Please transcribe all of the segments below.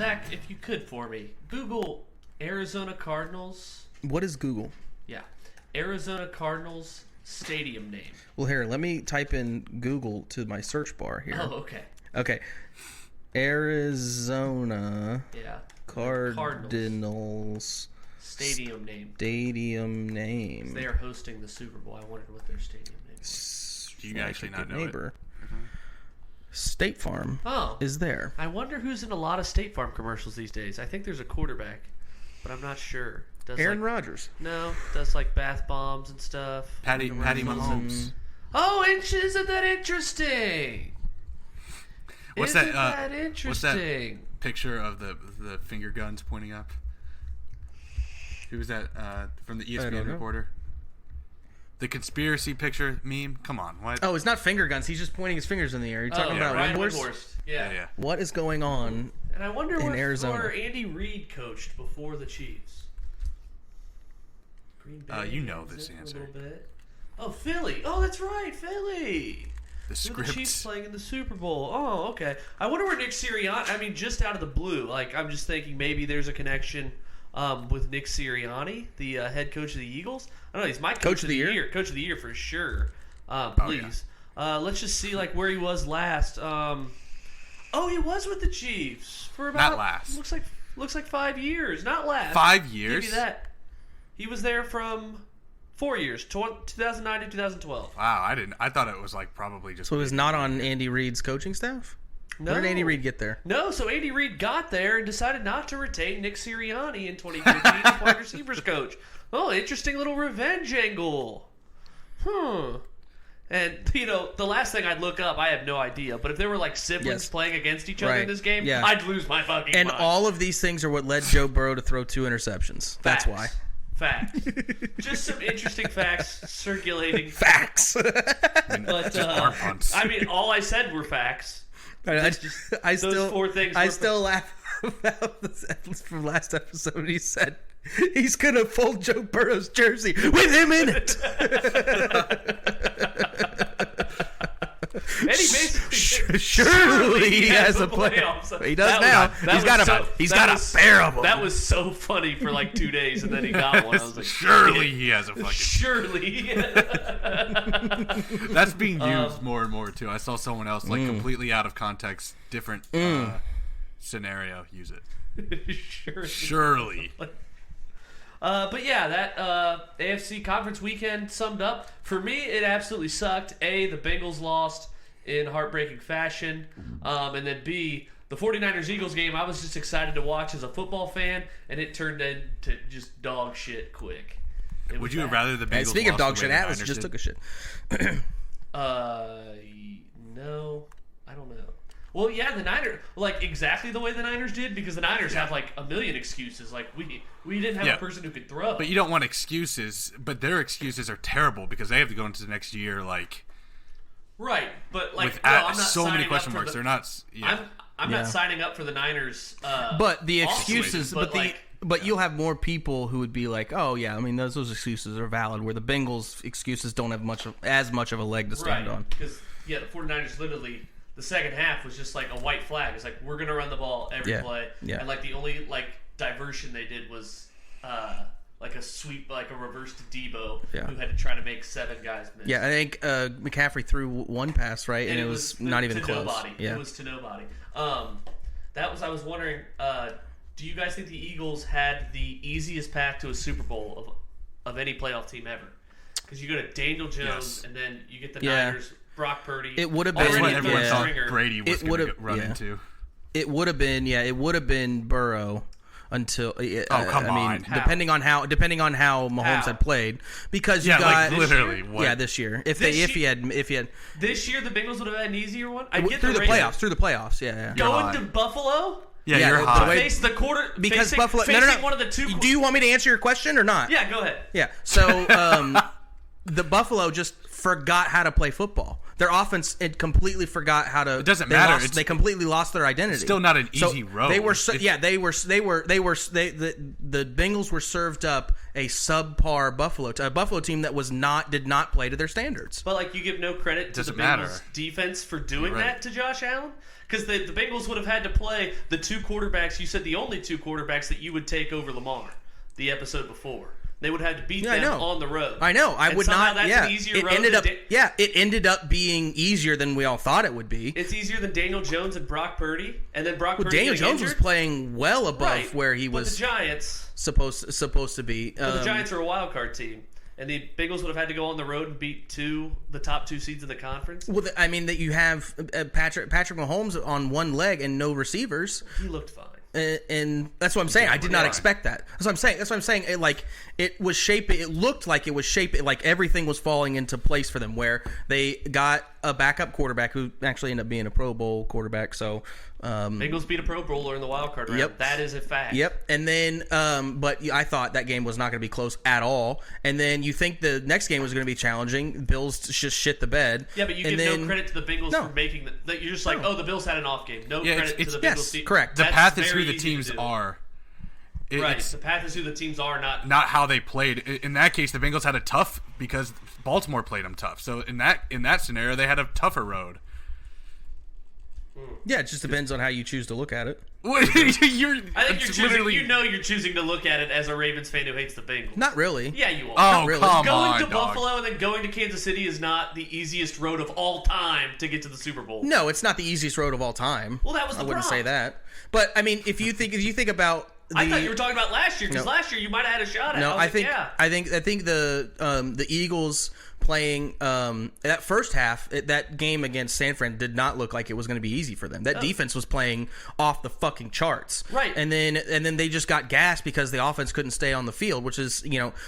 Zach, if you could for me, Google Arizona Cardinals. What is Google? Yeah. Arizona Cardinals stadium name. Well, here, let me type in Google to my search bar here. Oh, okay. Okay. Arizona Cardinals stadium name. Stadium name. They are hosting the Super Bowl. I wondered what their stadium name was. Do you actually not know neighbor. it? State Farm is there. I wonder who's in a lot of State Farm commercials these days. I think there's a quarterback, but I'm not sure. Does Aaron Rodgers. No, does like bath bombs and stuff. Patty Mahomes. Oh, isn't that interesting? What's Isn't that interesting? What's that picture of the finger guns pointing up? Who was that from the ESPN reporter? The conspiracy picture meme? Come on, what? Oh, it's not finger guns. He's just pointing his fingers in the air. You're talking about Windhorst? Yeah. What is going on And I wonder in where Arizona? Andy Reid coached before the Chiefs. Green Bay. You know this answer. A little bit. Oh, Philly. Oh, that's right, Philly. The Who are the Chiefs script. playing in the Super Bowl? Oh, okay. I wonder where Nick Sirianni. I mean, just out of the blue, like I'm just thinking maybe there's a connection with Nick Sirianni, the head coach of the Eagles. I don't know. He's my coach of the year. Coach of the year for sure. Please. Let's just see like where he was last. He was with the Chiefs for about. Not last. Looks like 5 years. Not last. 5 years. Give you that. He was there from 4 years, 2009 to 2012. Wow, I thought it was like probably just. So it was not on Andy Reid's coaching staff? No. Where did Andy Reid get there? No, so Andy Reid got there and decided not to retain Nick Sirianni in 2015 as wide receivers coach. Oh, interesting little revenge angle. And, the last thing I'd look up, I have no idea, but if there were like siblings playing against each other in this game, I'd lose my fucking mind. And all of these things are what led Joe Burrow to throw 2 interceptions. That's why. Facts. Just some interesting facts circulating. Facts. But, I mean, all I said were facts. I still 4 things. I still laugh about this from last episode. He said he's gonna fold Joe Burrow's jersey with him in it. And he basically surely he has a playoff. He does now. He's got a pair of them. That was so funny for like 2 days, and then he got one. I was like, surely he has a fucking. Surely. That's being used more and more too. I saw someone else like completely out of context, different scenario use it. Surely. But yeah, that AFC conference weekend summed up. For me, it absolutely sucked. A, the Bengals lost in heartbreaking fashion. And then B, the 49ers-Eagles game, I was just excited to watch as a football fan, and it turned into just dog shit quick. Would you rather the Bengals speaking of dog shit, Atlas just took a shit. No. I don't know. Well, yeah, the Niners, like exactly the way the Niners did, because the Niners have like a million excuses. Like we didn't have a person who could throw. But you don't want excuses. But their excuses are terrible because they have to go into the next year like. Right, but like with I'm not so many question marks. They're not. Yeah. I'm not signing up for the Niners. But the excuses, offseason, but you'll have more people who would be like, oh yeah, I mean those excuses are valid. Where the Bengals' excuses don't have as much of a leg to stand on. Because the 49ers literally. The second half was just like a white flag. It's like we're gonna run the ball every play, and like the only like diversion they did was like a sweep, like a reverse to Debo, who had to try to make 7 guys miss. Yeah, I think McCaffrey threw one pass and it was not even close. Nobody. Yeah. It was to nobody. I was wondering, do you guys think the Eagles had the easiest path to a Super Bowl of any playoff team ever? Because you go to Daniel Jones, and then you get the Niners. Brock Purdy. It would have been. That's what everyone thought Brady was going to run into. It would have been. Yeah, it would have been Burrow until. Come on. Depending on how Mahomes had played, because you got like literally. What? Yeah, this year. If he had this year, the Bengals would have had an easier one. Through the playoffs. Yeah. Going to Buffalo. Yeah, you're hot. Face the quarter because Buffalo. No. One of the two. Do you want me to answer your question or not? Yeah, go ahead. Yeah. So. the Buffalo just forgot how to play football. Their offense completely forgot how to. It doesn't matter. They completely lost their identity. It's still not an easy road. They were. The Bengals were served up a subpar Buffalo team that did not play to their standards. But like you give no credit to the Bengals defense for doing that to Josh Allen. Because the Bengals would have had to play the two quarterbacks. You said the only two quarterbacks that you would take over Lamar the episode before. They would have to beat them on the road. I know. I would not. That's an easier road. It ended up being easier than we all thought it would be. It's easier than Daniel Jones and Brock Purdy, and then Brock Purdy. Daniel Jones was playing well above where he was. The Giants supposed to be. But the Giants are a wild card team. And the Bengals would have had to go on the road and beat the top two seeds in the conference. Well, I mean that you have Patrick Mahomes on one leg and no receivers. He looked fine. And that's what I'm saying. I did not expect that. That's what I'm saying. It was shaping. It looked like it was shaping. Like everything was falling into place for them. Where they got a backup quarterback who actually ended up being a Pro Bowl quarterback. So Bengals beat a Pro Bowler in the wild card round. Yep. That is a fact. Yep. And then, but I thought that game was not going to be close at all. And then you think the next game was going to be challenging. Bills just shit the bed. Yeah, but you give no credit to the Bengals for making that. You're just like, the Bills had an off game. No credit to the Bengals. Yes, correct. The path is who the teams are. The path is who the teams are, not how they played. In that case, the Bengals had a tough because Baltimore played them tough. So in that scenario, they had a tougher road. Yeah, it just depends on how you choose to look at it. I think you're choosing to look at it as a Ravens fan who hates the Bengals. Not really. Yeah, you are. Oh, not really. Going to Buffalo and then going to Kansas City is not the easiest road of all time to get to the Super Bowl. No, it's not the easiest road of all time. Well, that was the I wouldn't say that. But I mean, if you think about I thought you were talking about last year because last year you might have had a shot at it. No, I think the Eagles playing that first half, that game against San Fran did not look like it was going to be easy for them. That defense was playing off the fucking charts. Right. And then they just got gassed because the offense couldn't stay on the field, which is,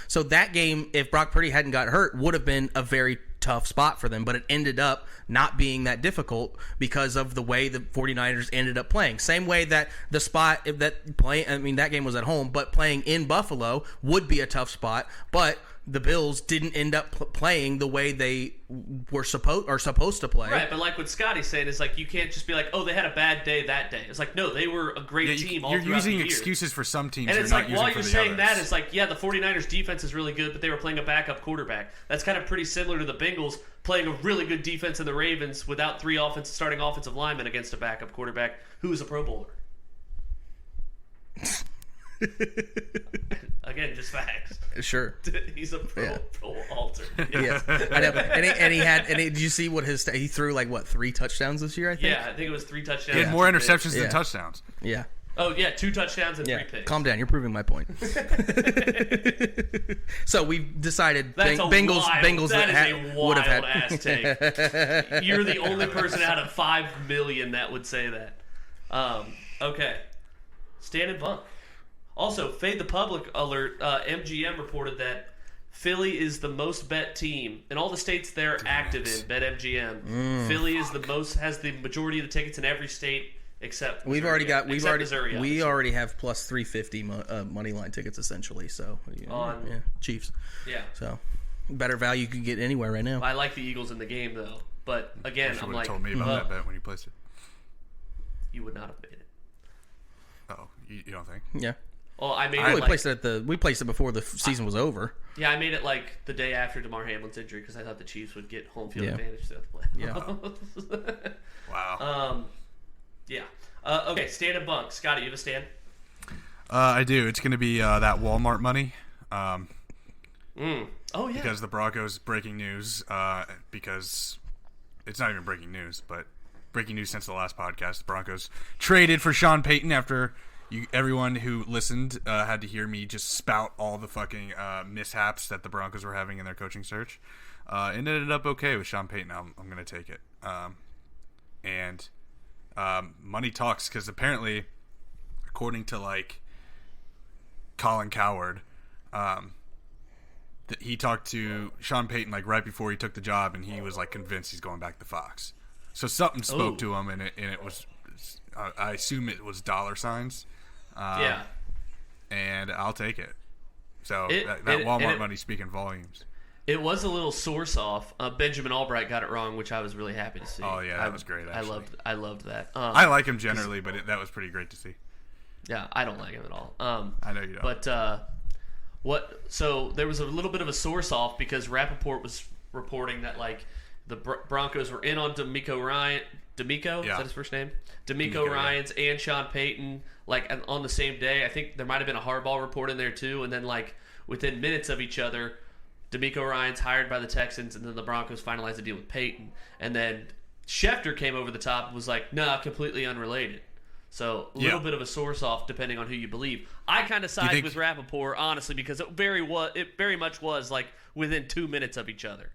so that game, if Brock Purdy hadn't got hurt, would have been a very tough spot for them, but it ended up not being that difficult because of the way the 49ers ended up playing. Same way that that game was at home, but playing in Buffalo would be a tough spot, but the Bills didn't end up playing the way they were supposed to play. Right, but like what Scotty's saying is like you can't just be like, oh, they had a bad day that day. It's like, no, they were a great team all throughout the year. You're using excuses for some teams. And it's like, while you're saying that, it's like, yeah, the 49ers defense is really good, but they were playing a backup quarterback. That's kind of pretty similar to the Bengals playing a really good defense in the Ravens without three starting offensive linemen against a backup quarterback who is a Pro Bowler. Again, just facts. Sure. He's a pro alter. Yeah, I know. And did you see what he threw? Like what, 3 touchdowns this year? I think. Yeah, I think it was 3 touchdowns. He had more interceptions than touchdowns. Yeah. Oh yeah, 2 touchdowns and 3 picks. Calm down. You're proving my point. So we've decided Bengals would have had ass take. You're the only person out of 5 million that would say that. Okay, stand and bunk. Also, Fade the Public alert, MGM reported that Philly is the most bet team. In all the states they're active in, BetMGM. Philly is has the majority of the tickets in every state except Missouri. We already have plus 350 money line tickets essentially, so Chiefs. Yeah. So better value you can get anywhere right now. I like the Eagles in the game though. But again, I'm like, told me about that bet when you placed it. You would not have made it. Oh, you don't think? Yeah. Well, I made it. We placed it before the season was over. Yeah, I made it like the day after DeMar Hamlin's injury because I thought the Chiefs would get home field advantage throughout the play. Yeah. Wow. Yeah. Okay, stand and bunk. Scotty, you have a stand? I do. It's going to be that Walmart money. Oh yeah. Because the Broncos breaking news. Because it's not even breaking news, but breaking news since the last podcast. The Broncos traded for Sean Payton after. Everyone who listened had to hear me just spout all the fucking mishaps that the Broncos were having in their coaching search. It ended up okay with Sean Payton. I'm going to take it. And money talks because apparently, according to like Colin Cowherd, he talked to Sean Payton like right before he took the job, and he was like convinced he's going back to Fox. So something spoke to him, and it was. I assume it was dollar signs. And I'll take it. So that Walmart money speaking volumes. It was a little source off. Benjamin Albright got it wrong, which I was really happy to see. Oh yeah, that was great. Actually. I loved that. I like him generally, but that was pretty great to see. Yeah, I don't like him at all. I know you don't. But so there was a little bit of a source off because Rappaport was reporting that like the Broncos were in on D'Amico Ryan. D'Amico, is that his first name? D'Amico Ryans and Sean Payton like on the same day. I think there might have been a hardball report in there too, and then like within minutes of each other, D'Amico Ryan's hired by the Texans, and then the Broncos finalized the deal with Payton. And then Schefter came over the top and was like, nah, completely unrelated. So a little bit of a source off depending on who you believe. I kind of side with Rappaport, honestly, because it very much was like within 2 minutes of each other.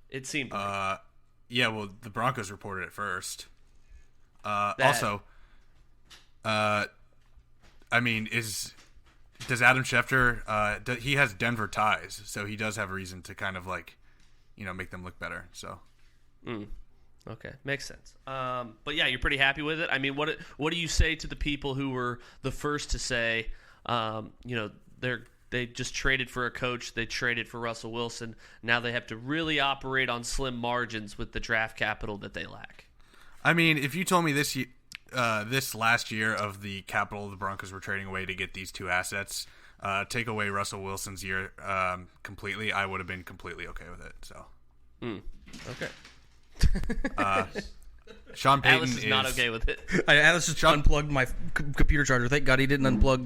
It seemed like. Yeah, well, the Broncos reported it first. Also, I mean, does Adam Schefter? He has Denver ties, so he does have a reason to kind of like, make them look better. So, okay, makes sense. But yeah, you're pretty happy with it. I mean, what do you say to the people who were the first to say, they just traded for a coach, they traded for Russell Wilson. Now they have to really operate on slim margins with the draft capital that they lack. I mean, if you told me this last year of the capital the Broncos were trading away to get these two assets, take away Russell Wilson's year completely, I would have been completely okay with it. So, okay. Sean Payton Alice is not okay with it. Alice just unplugged my computer charger. Thank God he didn't unplug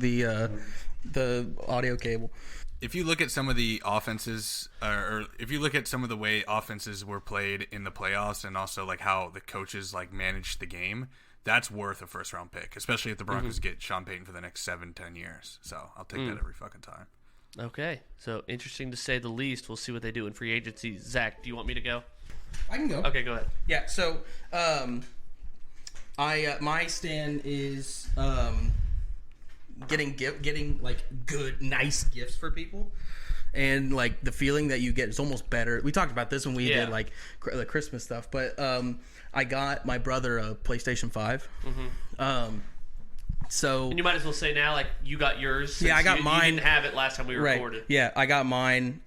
the audio cable. If you look at some of the offenses, or if you look at some of the way offenses were played in the playoffs, and also like how the coaches like managed the game, that's worth a first round pick, especially if the Broncos get Sean Payton for the next 7-10 years. So I'll take that every fucking time. Okay, so interesting to say the least. We'll see what they do in free agency. Zach, do you want me to go? I can go. Okay, go ahead. Yeah. So, my stand is getting like good, nice gifts for people, and like the feeling that you get is almost better. We talked about this when we did like the Christmas stuff, but I got my brother a PlayStation 5. So and you might as well say now, like you got yours. Yeah, I got mine. You didn't have it last time we recorded. Yeah, I got mine.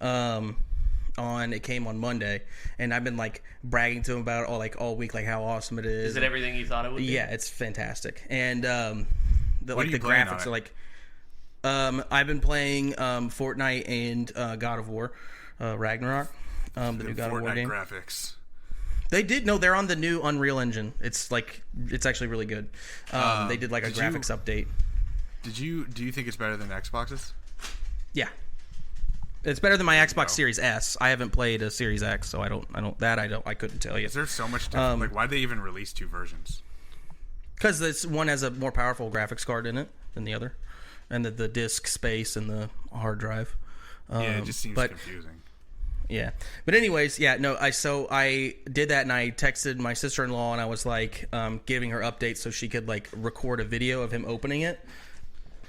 It came on Monday, and I've been like bragging to him about it all week, like how awesome it is. Is it everything you thought it would be? Yeah, it's fantastic. And the graphics are like I've been playing Fortnite and God of War Ragnarok, the new God of War game. Graphics. They're on the new Unreal Engine. It's actually really good. They did like a graphics update. Do you think it's better than Xbox's? Yeah. It's better than my Xbox Series S. I haven't played a Series X, so I couldn't tell you. Is there so much difference? Like, why'd they even release two versions? Because this one has a more powerful graphics card in it than the other, and the disk space and the hard drive. It just seems confusing. Yeah, but anyways, I did that, and I texted my sister-in-law, and I was like giving her updates so she could like record a video of him opening it.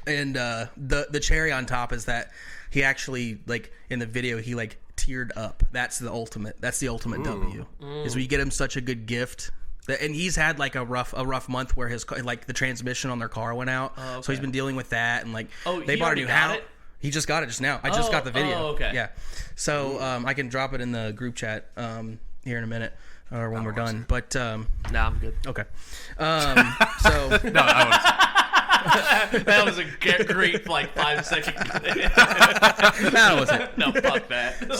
And the cherry on top is that he actually, like, in the video, he like teared up. That's the ultimate W. Is we get him such a good gift. And he's had like a rough month where his like the transmission on their car went out. Oh, okay. So he's been dealing with that, and like they bought a new house. He just got it just now. I just got the video. Oh, okay. Yeah. So I can drop it in the group chat here in a minute or when we're done. But nah, I'm good. Okay. That was a great like 5 second. That was it. No, fuck that.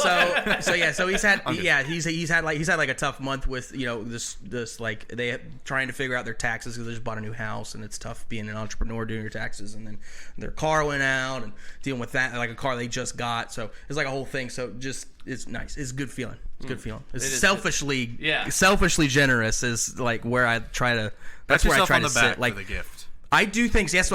So he's had like a tough month with this like they trying to figure out their taxes because they just bought a new house, and it's tough being an entrepreneur doing your taxes, and then their car went out and dealing with that, like a car they just got. So it's like a whole thing. So just it's nice. It's a good feeling. It's a good feeling. It's selfishly generous is like where I try to. That's where I try to sit. Like the gift. I do things. Yes,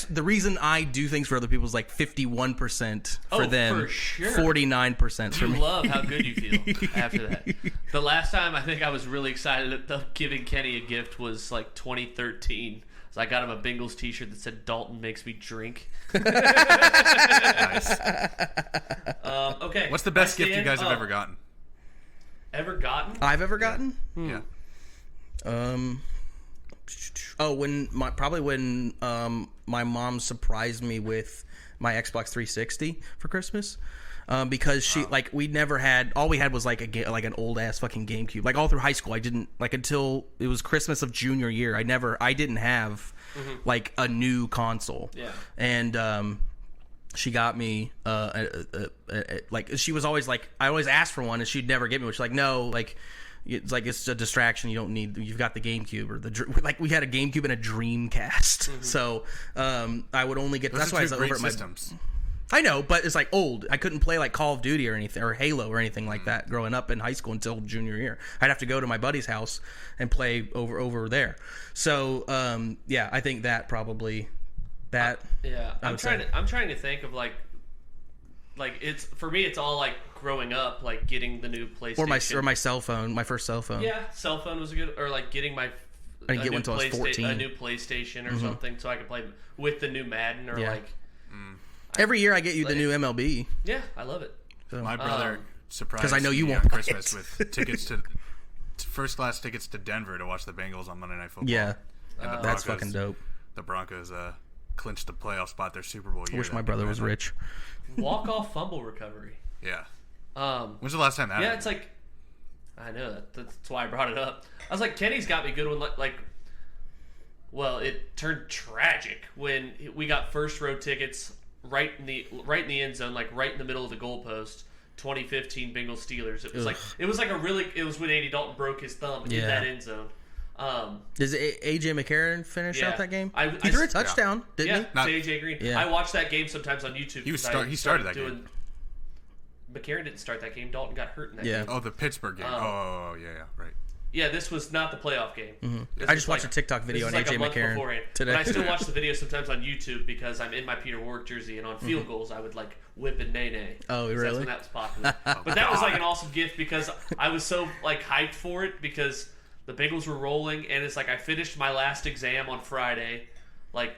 the reason I do things for other people is like 51% for them, for sure. 49% for me. You love how good you feel after that. The last time I think I was really excited about giving Kenny a gift was like 2013. So I got him a Bengals t-shirt that said "Dalton makes me drink." Nice. Okay. What's the best gift you guys have ever gotten? Ever gotten? I've ever gotten? Yeah. When my mom surprised me with my Xbox 360 for Christmas. because she we never had, all we had was like an old ass fucking GameCube. Like all through high school, I didn't until it was Christmas of junior year. I didn't have like a new console. Yeah, and she got me like she was always like, I always asked for one and she'd never give me one. She's like, no, like. It's like, it's a distraction. You don't need. You've got the GameCube or we had a GameCube and a Dreamcast. So I would only get. That's why I was over at my systems. I know, but it's like old. I couldn't play like Call of Duty or anything or Halo or anything like that growing up in high school until junior year. I'd have to go to my buddy's house and play over there. So I think that probably that. I'm trying to think of like it's for me. It's all like growing up, like getting the new PlayStation or my cell phone, my first cell phone. Yeah, cell phone was a good, or like getting my I didn't get one until I was 14. A new PlayStation or something, so I could play with the new Madden or like. Every year I get you the new MLB. Yeah, I love it. So, my brother surprised because I know you me won't on Christmas with tickets to first class tickets to Denver to watch the Bengals on Monday Night Football. Yeah, and that's fucking dope. The Broncos clinched the playoff spot their Super Bowl year. I wish my brother was rich. Walk-off fumble recovery. Yeah. When's the last time that happened? It's like, I know that's why I brought it up. I was like, Kenny's got me good when well, it turned tragic when we got first row tickets right in the end zone, like right in the middle of the goalpost. 2015 Bengals Steelers. It was when Andy Dalton broke his thumb in that end zone. Does AJ McCarron finish out that game? He threw a touchdown, didn't he? AJ Green. Yeah. I watch that game sometimes on YouTube. He started that game. McCarron didn't start that game. Dalton got hurt in that game. Oh, the Pittsburgh game. Right. Yeah, this was not the playoff game. Mm-hmm. I just watched a TikTok video on AJ McCarron today. But I still watch the video sometimes on YouTube because I'm in my Peter Warwick jersey, and on field goals I would like whip and nay. Oh, really? That's when that was popular. But that was like an awesome gift because I was so like hyped for it because the Bengals were rolling, and it's like I finished my last exam on Friday, like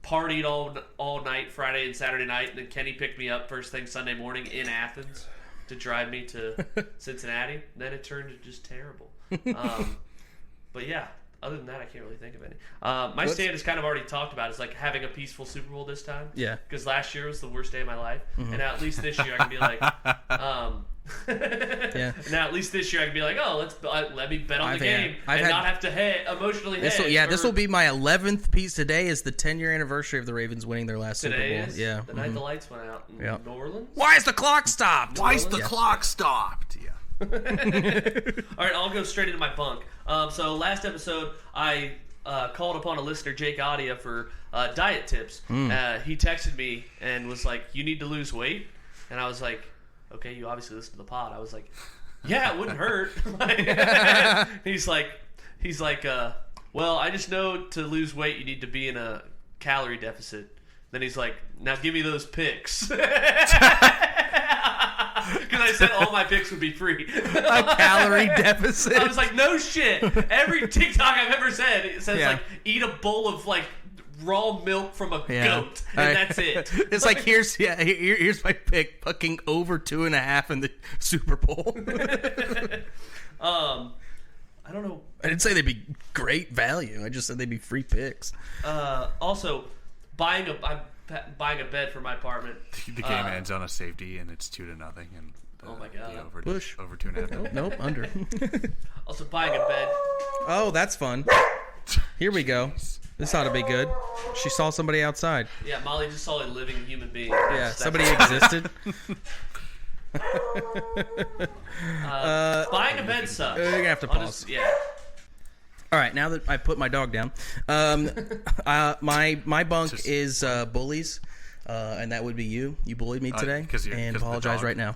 partied all night Friday and Saturday night, and then Kenny picked me up first thing Sunday morning in Athens to drive me to Cincinnati. And then it turned to just terrible. But yeah, other than that, I can't really think of any. My stand is kind of already talked about. It's like having a peaceful Super Bowl this time. Yeah. Because last year was the worst day of my life, and now at least this year I can be like, Now at least this year I can be like, oh, let me bet on the game and not have to emotionally hedge. This will be my 11th piece. Today is the 10-year anniversry of the Ravens winning their last Super Bowl. Is the night the lights went out in New Orleans. Why is the clock stopped? Why is the clock stopped? Yeah. All right, I'll go straight into my bunk. So last episode, I called upon a listener, Jake Adia, for diet tips. He texted me and was like, "You need to lose weight," and I was like, "Okay, you obviously listen to the pod." I was like, "Yeah, it wouldn't hurt." He's like, "Well, I just know to lose weight, you need to be in a calorie deficit." Then he's like, "Now give me those pics." Because I said all my picks would be free. A calorie deficit. I was like, no shit. Every TikTok I've ever said, it says like, eat a bowl of like raw milk from a goat, and that's it. It's like here's my pick, fucking over 2.5 in the Super Bowl. I don't know. I didn't say they'd be great value. I just said they'd be free picks. Also, I'm buying a bed for my apartment. The game ends on a safety, and it's 2-0, and oh my god, over 2.5. $2.5. Nope, under. Also buying a bed. Oh, that's fun. Here we go. This ought to be good. She saw somebody outside. Yeah, Molly just saw a living human being. Yeah, somebody existed. Buying a bed sucks. You're gonna have to pause. All right, now that I put my dog down, my bunk is bullies, and that would be you. You bullied me today, and apologize right now.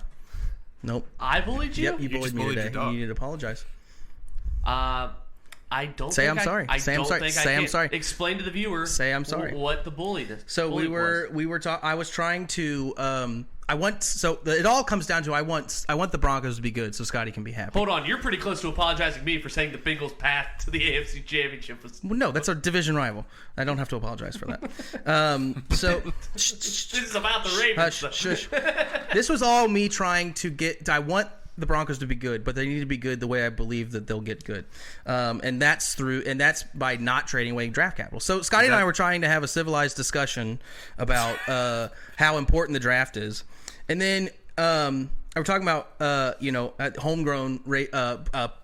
Nope. I bullied you? Yep, you bullied me today. You need to apologize. I don't say think I'm sorry. Say I'm sorry. Say Explain to the viewer. Say I'm sorry. What the bully is. So we were talking. I was trying to. It all comes down to I want the Broncos to be good so Scotty can be happy. Hold on, you're pretty close to apologizing to me for saying the Bengals' path to the AFC Championship was. Well, no, that's our division rival. I don't have to apologize for that. This is about the Ravens. Shush. This was all me trying to get. I want the Broncos to be good, but they need to be good the way I believe that they'll get good, and that's by not trading away draft capital. So Scotty and I were trying to have a civilized discussion about how important the draft is, and then We're talking about homegrown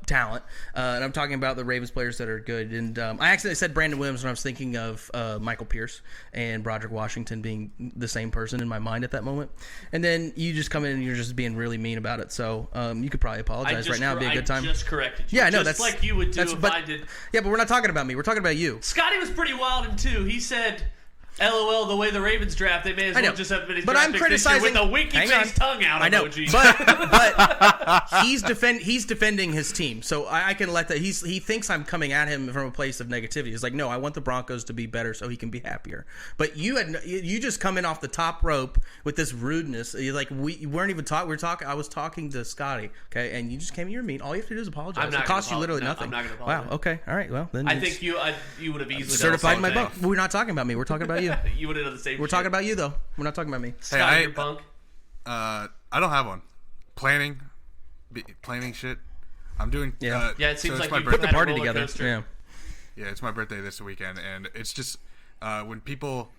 talent, and I'm talking about the Ravens players that are good. And I accidentally said Brandon Williams when I was thinking of Michael Pierce and Broderick Washington being the same person in my mind at that moment. And then you just come in and you're just being really mean about it. So you could probably apologize right now. It'd be a good time. I just corrected you. Yeah, I know. Just like you would do if I did. Yeah, but we're not talking about me. We're talking about you. Scotty was pretty wild in two. He said, LOL, the way the Ravens draft, they may as well just have been but I'm criticizing with a winky-faced tongue out. I know, emoji. but he's defending his team, so I can let that. He thinks I'm coming at him from a place of negativity. He's like, no, I want the Broncos to be better so he can be happier. But you just come in off the top rope with this rudeness. You're like, we weren't even talking. I was talking to Scotty, okay, and you just came in. You're mean. All you have to do is apologize. It costs you literally nothing. I'm not going to apologize. Wow. Okay. All right. Well, then I think you would have easily certified my bunk. We're not talking about me. We're talking about you. You would have done the same. We're talking about you though. We're not talking about me. Scotty, your bunk. I don't have one. Planning shit. I'm doing. Yeah, it seems like you put the party together. Yeah. Yeah, it's my birthday this weekend, and it's just when people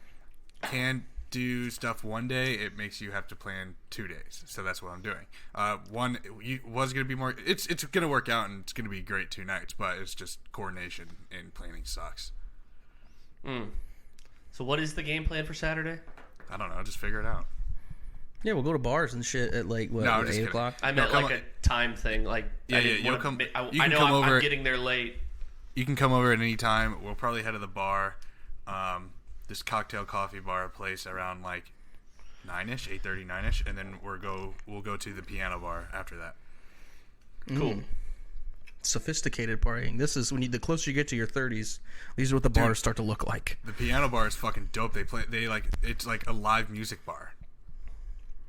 can do stuff one day, it makes you have to plan 2 days. So that's what I'm doing. One was going to be more. It's going to work out, and it's going to be great 2 nights, but it's just coordination and planning sucks. So what is the game plan for Saturday? I don't know. Just figure it out. Yeah, we'll go to bars and shit at like 8 o'clock. I meant like a time thing. Like you'll come. I know I'm getting there late. You can come over at any time. We'll probably head to the bar, this cocktail coffee bar place around like 9ish, 8:30, 9ish, and then we'll go to the piano bar after that. Cool. Sophisticated partying. This is when the closer you get to your 30s, these are what the bars start to look like. The piano bar is fucking dope. It's like a live music bar.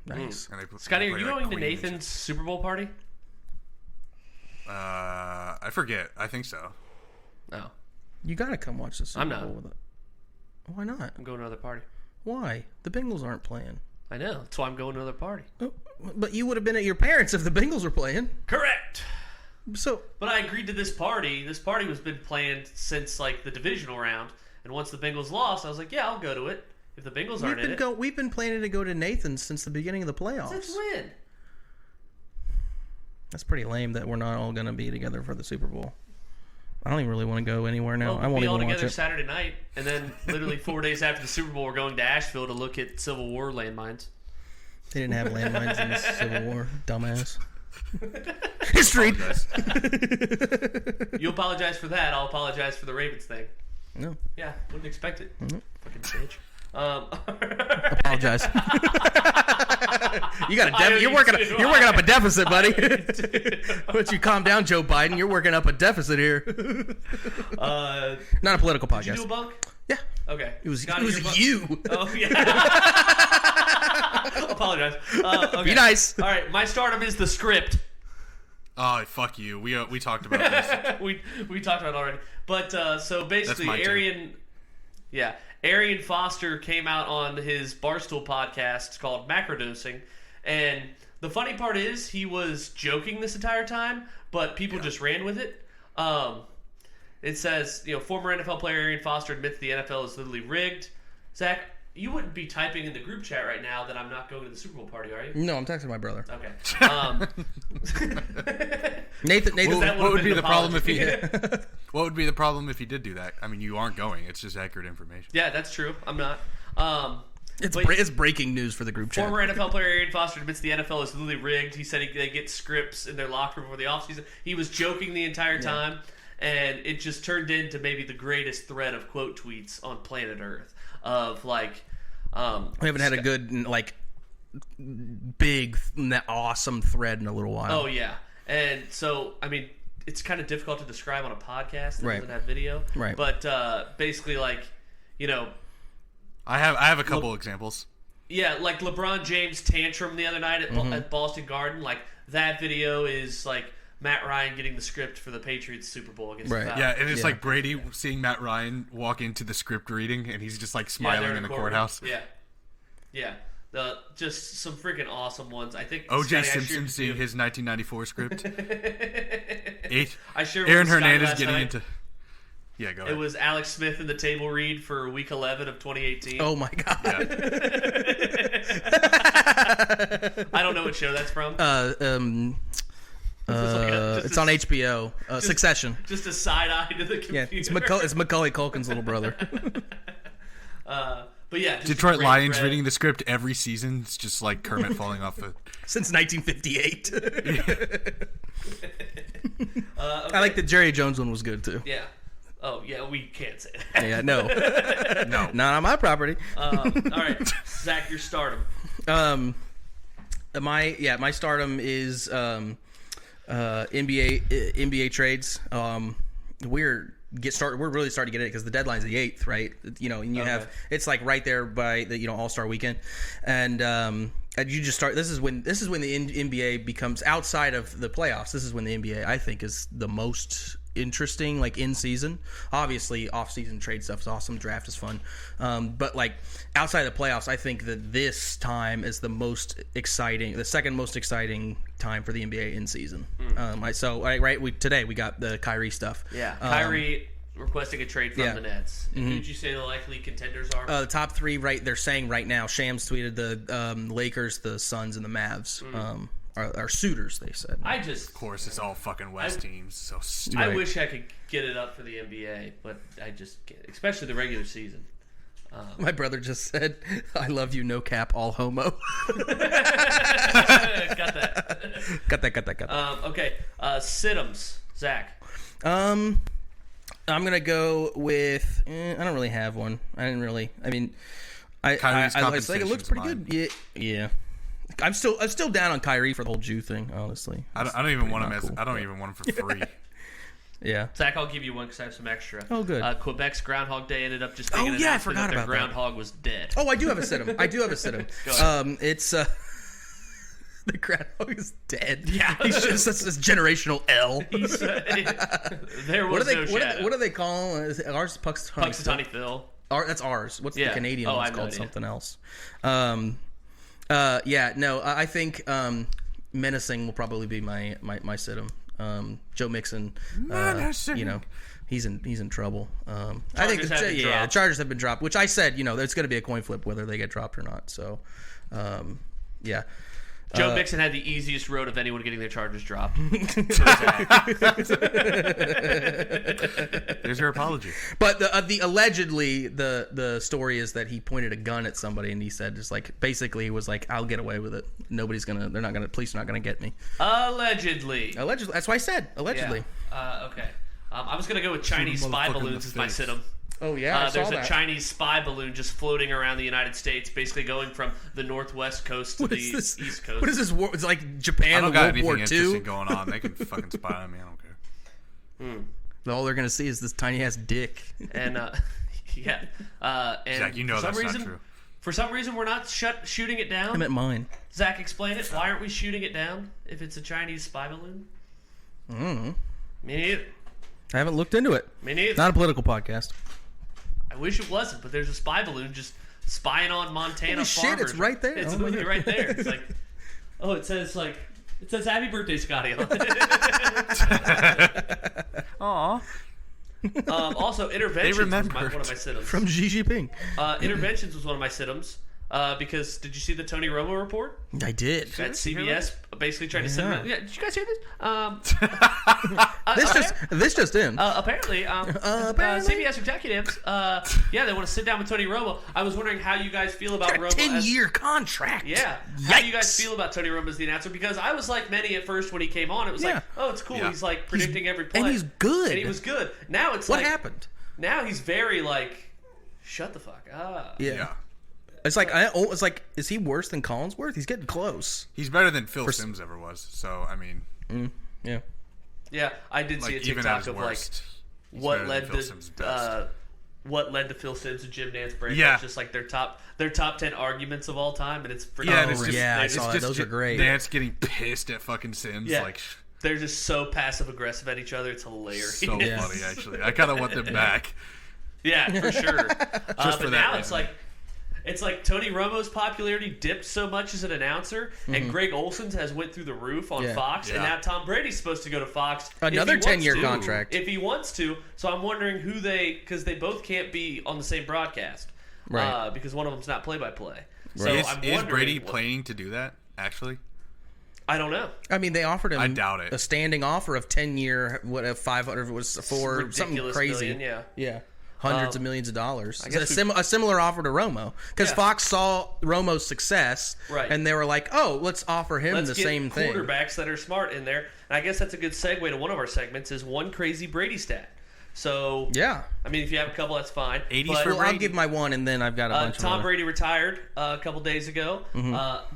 Nice. Scotty, are you going to Nathan's Super Bowl party? I forget. I think so. No. You gotta come watch the Super Bowl with it. Why not? I'm going to another party. Why? The Bengals aren't playing. I know. That's why I'm going to another party. Oh, but you would have been at your parents' if the Bengals were playing. Correct. But I agreed to this party. This party was been planned since like the divisional round, and once the Bengals lost, I was like, yeah, I'll go to it. If the Bengals aren't in it, we've been planning to go to Nathan's since the beginning of the playoffs. Since when? That's pretty lame that we're not all going to be together for the Super Bowl. I don't even really want to go anywhere now. I won't even watch it. We'll be all together Saturday night, and then literally 4 days after the Super Bowl, we're going to Asheville to look at Civil War landmines. They didn't have landmines in the Civil War, dumbass. History. You apologize for that. I'll apologize for the Ravens thing. No. Yeah, wouldn't expect it. Mm-hmm. Fucking bitch. Apologize. You got you're working up a deficit, buddy. Why don't you calm down, Joe Biden? You're working up a deficit here. Not a political podcast. Did you do a bunk? Yeah. Okay. It was you. Oh yeah. Apologize. Okay. Be nice. All right. My stardom is the script. Oh, fuck you. We talked about this. we talked about it already. But so basically, Arian Foster came out on his Barstool podcast called Macrodosing, and the funny part is he was joking this entire time, but people just ran with it. It says, former NFL player Arian Foster admits the NFL is literally rigged. Zach, you wouldn't be typing in the group chat right now that I'm not going to the Super Bowl party, are you? No, I'm texting my brother. Okay. Nathan, what would be the problem if he? What would be the problem if he did do that? I mean, you aren't going. It's just accurate information. Yeah, that's true. I'm not. It's breaking news for the group chat. Former NFL player Arian Foster admits the NFL is literally rigged. He said they get scripts in their locker room for the offseason. He was joking the entire time, and it just turned into maybe the greatest thread of quote tweets on planet Earth. Of like, we haven't had a good big awesome thread in a little while. Oh yeah, and so I mean, it's kind of difficult to describe on a podcast that doesn't have video. Right. But basically, like, I have a couple examples. Yeah, like LeBron James tantrum the other night at Boston Garden. Like that video is like Matt Ryan getting the script for the Patriots Super Bowl against the Falcons. Yeah, and it's like Brady seeing Matt Ryan walk into the script reading, and he's just like smiling in the courthourse. Yeah. Just some freaking awesome ones. I think O.J. Simpson seeing his 1994 script. I Aaron Hernandez getting into. Yeah, go ahead. It was Alex Smith in the table read for Week 11 of 2018. Oh my god. I don't know what show that's from. It's on HBO. Succession. Just a side eye to the computer. Yeah, it's Macaulay Culkin's little brother. But yeah, Detroit Lions reading the script every season. It's just like Kermit falling off the. Since 1958. Okay. I like the Jerry Jones one was good too. Yeah. Oh yeah, we can't say that. Yeah, no, not on my property. All right, Zach, your stardom. My stardom is NBA trades. We're really starting to get it because the deadline's the 8th, right? You know, and you have it's like right there by the All-Star weekend, and you just start. This is when the NBA becomes outside of the playoffs. This is when the NBA, I think, is the most interesting, like in season. Obviously, off-season trade stuff is awesome. Draft is fun, but like outside of the playoffs, I think that this time is the second most exciting time for the NBA in season. Today we got the Kyrie stuff. Yeah, Kyrie requesting a trade from the Nets. And who did you say the likely contenders are? The top three, right? They're saying right now. Shams tweeted the Lakers, the Suns, and the Mavs. Are suitors, they said. Of course, it's all fucking West teams. So stupid. I wish I could get it up for the NBA, but I just can't, especially the regular season. My brother just said, "I love you, no cap, all homo." Got that. Okay, Siddums, Zach. I'm gonna go with. I don't really have one. Kyrie's like it looks pretty good. Yeah. I'm still down on Kyrie for the whole Jew thing. Honestly, I don't even want him. I don't even want him for free. Yeah, Zach, I'll give you one because I have some extra. Oh, good. Quebec's Groundhog Day ended up just being an I announcement forgot that their about groundhog was dead. Oh, I do have a Siddum. Go ahead. It's the groundhog is dead. Yeah, he's just this generational L. There was no shadow. What do they call ours? Punxsutawney Phil. That's ours. What's the Canadian one? It's called something else. I think menacing will probably be my Siddum. Joe Mixon, he's in trouble. I think the Chargers have been dropped, which I said, there's going to be a coin flip whether they get dropped or not. So, yeah. Joe Mixon had the easiest road of anyone getting their charges dropped. There's your apology. But the allegedly the story is that he pointed a gun at somebody and he said just like basically he was like, I'll get away with it. Police are not gonna get me. Allegedly. That's why I said allegedly. Yeah. Okay. I was gonna go with Chinese spy balloons as my Siddum. Oh yeah, there's a Chinese spy balloon just floating around the United States, basically going from the northwest coast to the east coast. What is this war? It's like Japan, I don't got World War anything II going on. They can fucking spy on me. I don't care. All they're gonna see is this tiny ass dick. And and Zach, that's not true. For some reason, we're not shooting it down. I meant mine. Zach, explain it. Why aren't we shooting it down if it's a Chinese spy balloon? I don't know. Me neither. I haven't looked into it. Me neither. Not a political podcast. I wish it wasn't, but there's a spy balloon just spying on Montana farmers. Shit, it's right there. It's literally right there. It's like, it says "Happy Birthday, Scotty" on it. Aww. Also, Interventions was one of my Siddums. From Xi Jinping. Interventions was one of my Siddums. Because did you see the Tony Romo report? I did. That CBS basically tried to send him. Yeah, did you guys hear this? This just in. Apparently, CBS executives, they want to sit down with Tony Romo. I was wondering how you guys feel about Romo. 10-year contract. Yeah. Yikes. How do you guys feel about Tony Romo as the announcer? Because I was like many at first when he came on. It was like, oh, it's cool. Yeah. He's like predicting every play. And he's good. And he was good. Now it's what happened? Now he's very like, shut the fuck up. Yeah. It's like is he worse than Collinsworth? He's getting close. He's better than Phil Simms ever was. So I mean, yeah. Yeah, I did see a TikTok of worst, what led to Phil Simms and Jim Nantz breakup. Yeah. It's just like their top 10 arguments of all time, and it's freaking. Yeah, I saw that. Those are great. Nantz getting pissed at fucking Simms. Yeah. They're just so passive aggressive at each other. It's hilarious. So funny, actually. I kind of want them back. Yeah, for sure. But now reason. It's like Tony Romo's popularity dipped so much as an announcer, and Greg Olson's has went through the roof on Fox, and now Tom Brady's supposed to go to Fox. Another 10-year contract. If he wants to. So I'm wondering because they both can't be on the same broadcast. Right. Because one of them's not play-by-play. So Is I'm wondering, Brady planning to do that, actually? I don't know. I mean, they offered him I doubt it. a standing offer of 10-year, what, 500, it was for something crazy. Million, yeah. Hundreds of millions of dollars. I guess a similar offer to Romo. Because Fox saw Romo's success, and they were like, oh, let's offer him the same thing. Quarterbacks that are smart in there. And I guess that's a good segue to one of our segments is one crazy Brady stat. So, yeah. I mean, if you have a couple, that's fine. 80s for Brady. I'll give my one, and then I've got a bunch of Tom Brady retired a couple days ago.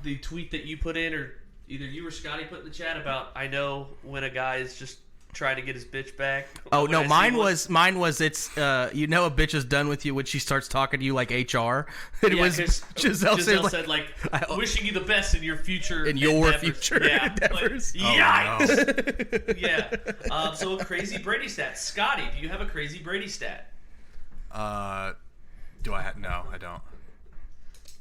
The tweet that you put in, or either you or Scotty put in the chat about, I know when a guy is just trying to get his bitch back. Oh no, mine was it's you know a bitch is done with you when she starts talking to you like HR. It was Giselle said like wishing you the best in your future endeavors. endeavors. Yikes! No. Yeah. So a crazy Brady stat. Scotty, do you have a crazy Brady stat? Do I have? No, I don't.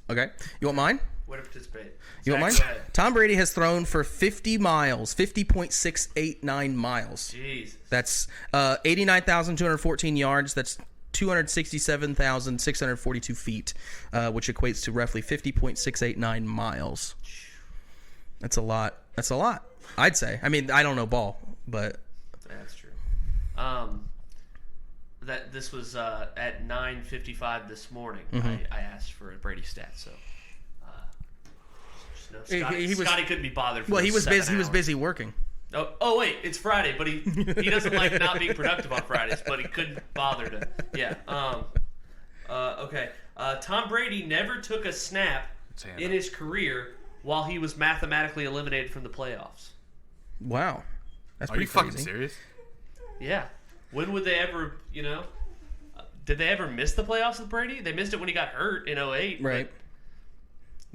Okay, you want mine? Way to participate. You want mine? Tom Brady has thrown for 50 miles, 50.689 miles. Jeez. That's 89,214 yards. That's 267,642 feet, which equates to roughly 50.689 miles. That's a lot. That's a lot, I'd say. I mean, I don't know ball, but... That's true. This was at 9:55 this morning. I asked for a Brady stat, so... Scotty couldn't be bothered. Well, he was busy. He was busy working. Oh wait, it's Friday, but he doesn't like not being productive on Fridays, but he couldn't bother to. Yeah. Okay. Tom Brady never took a snap in his career while he was mathematically eliminated from the playoffs. Wow, that's Are pretty you crazy. fucking serious? Yeah. When would they ever? Did they ever miss the playoffs with Brady? They missed it when he got hurt in 2008. Right.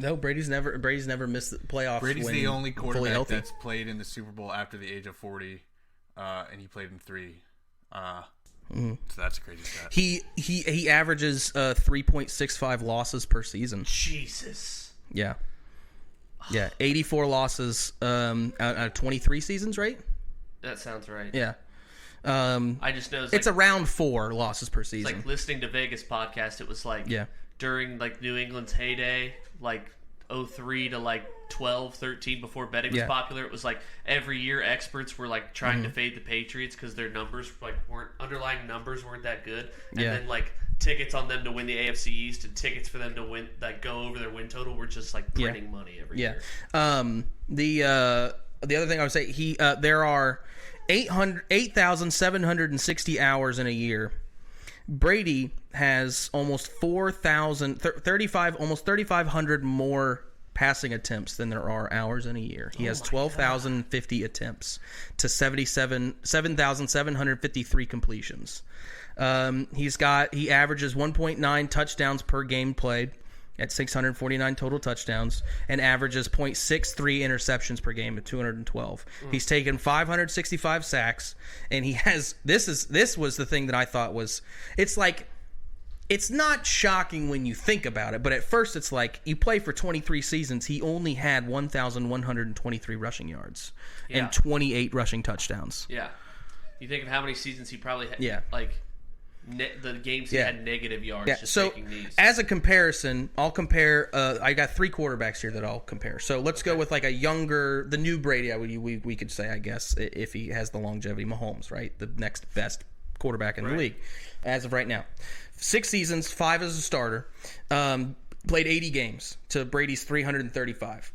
No, Brady's never missed the playoffs. Brady's the only fully quarterback healthy. that's played in the Super Bowl after the age of 40, and he played in 3. So that's a crazy stat. He averages 3.65 losses per season. Jesus. Yeah. 84 losses out of 23 seasons, right? That sounds right. Yeah. I just know it's around 4 losses per season. It's like listening to Vegas podcast. It was like during like New England's heyday, like 03 to like 12, 13 before betting was popular. It was like every year experts were like trying to fade the Patriots because their numbers underlying numbers weren't that good, and then like tickets on them to win the AFC East and tickets for them to win go over their win total were just like printing money every year. The other thing I would say there are 8,760 hours in a year. Brady has almost 3,500 more passing attempts than there are hours in a year. He has 12,050 attempts to 7,753 completions. He averages 1.9 touchdowns per game played at 649 total touchdowns and averages 0.63 interceptions per game at 212. He's taken 565 sacks, and he has this was the thing that I thought was it's not shocking when you think about it, but at first it's like you play for 23 seasons, he only had 1,123 rushing yards and 28 rushing touchdowns. Yeah. You think of how many seasons he probably had the games he had negative yards just taking these. As a comparison, I'll compare I got 3 quarterbacks here that I'll compare. So let's go with like the new Brady, we could say, I guess, if he has the longevity. Mahomes, right? The next best quarterback in the league as of right now. 6 seasons, 5 as a starter. Played 80 games to Brady's 335.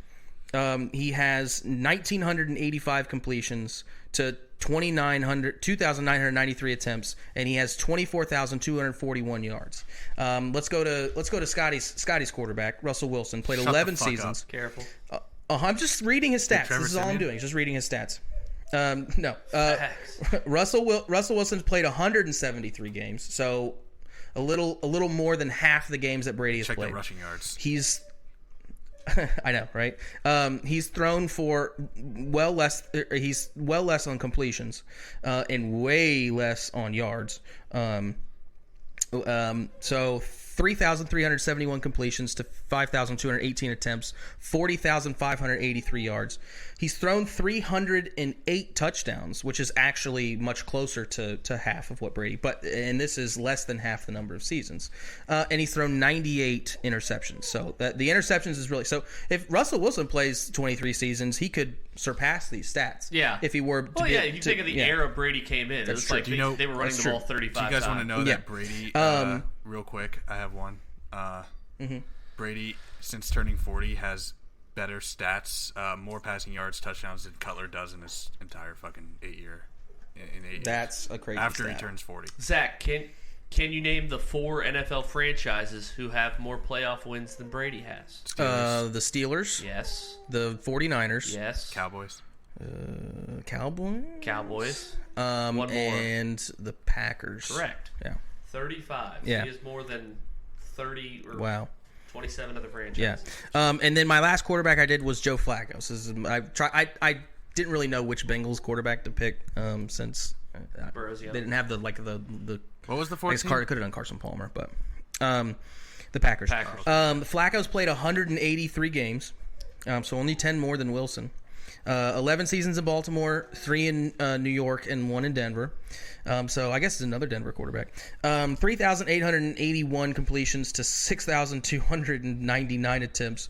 He has 1,985 completions to 2,993 attempts, and he has 24,241 yards. Let's go to Scotty's quarterback, Russell Wilson. Played 11 seasons. Up. Careful. I'm just reading his stats. This is all I'm doing. Just reading his stats. Russell Wilson's played 173 games, so a little more than half the games that Brady has played. Check the rushing yards. I know, right? He's thrown for he's well less on completions, and way less on yards. So 3,371 completions to 5,218 attempts, 40,583 yards. He's thrown 308 touchdowns, which is actually much closer to half of what Brady. And this is less than half the number of seasons. And he's thrown 98 interceptions. So the interceptions is really so. If Russell Wilson plays 23 seasons, he could surpass these stats. Yeah. If he were. If you think of the era Brady came in, it was like they were running the ball 35 times. Do you guys want to know that Brady? Real quick, I have one. Brady, since turning 40, has better stats, more passing yards, touchdowns than Cutler does in his entire fucking 8 year. In 8 years. That's a crazy After stat. he turns 40. Zach, can you name the 4 NFL franchises who have more playoff wins than Brady has? The Steelers. Yes. The 49ers. Yes. Cowboys. Cowboys. One more. And the Packers. Correct. Yeah. 35. Yeah. He has more than 30 or wow. 27 of the franchises. Yeah. And then my last quarterback I did was Joe Flacco. I didn't really know which Bengals quarterback to pick since they didn't have the what was the 14? I guess could have done Carson Palmer, but the Packers. Flacco's played 183 games, so only 10 more than Wilson. 11 seasons in Baltimore, 3 in New York, and 1 in Denver. So I guess it's another Denver quarterback. 3,881 completions to 6,299 attempts.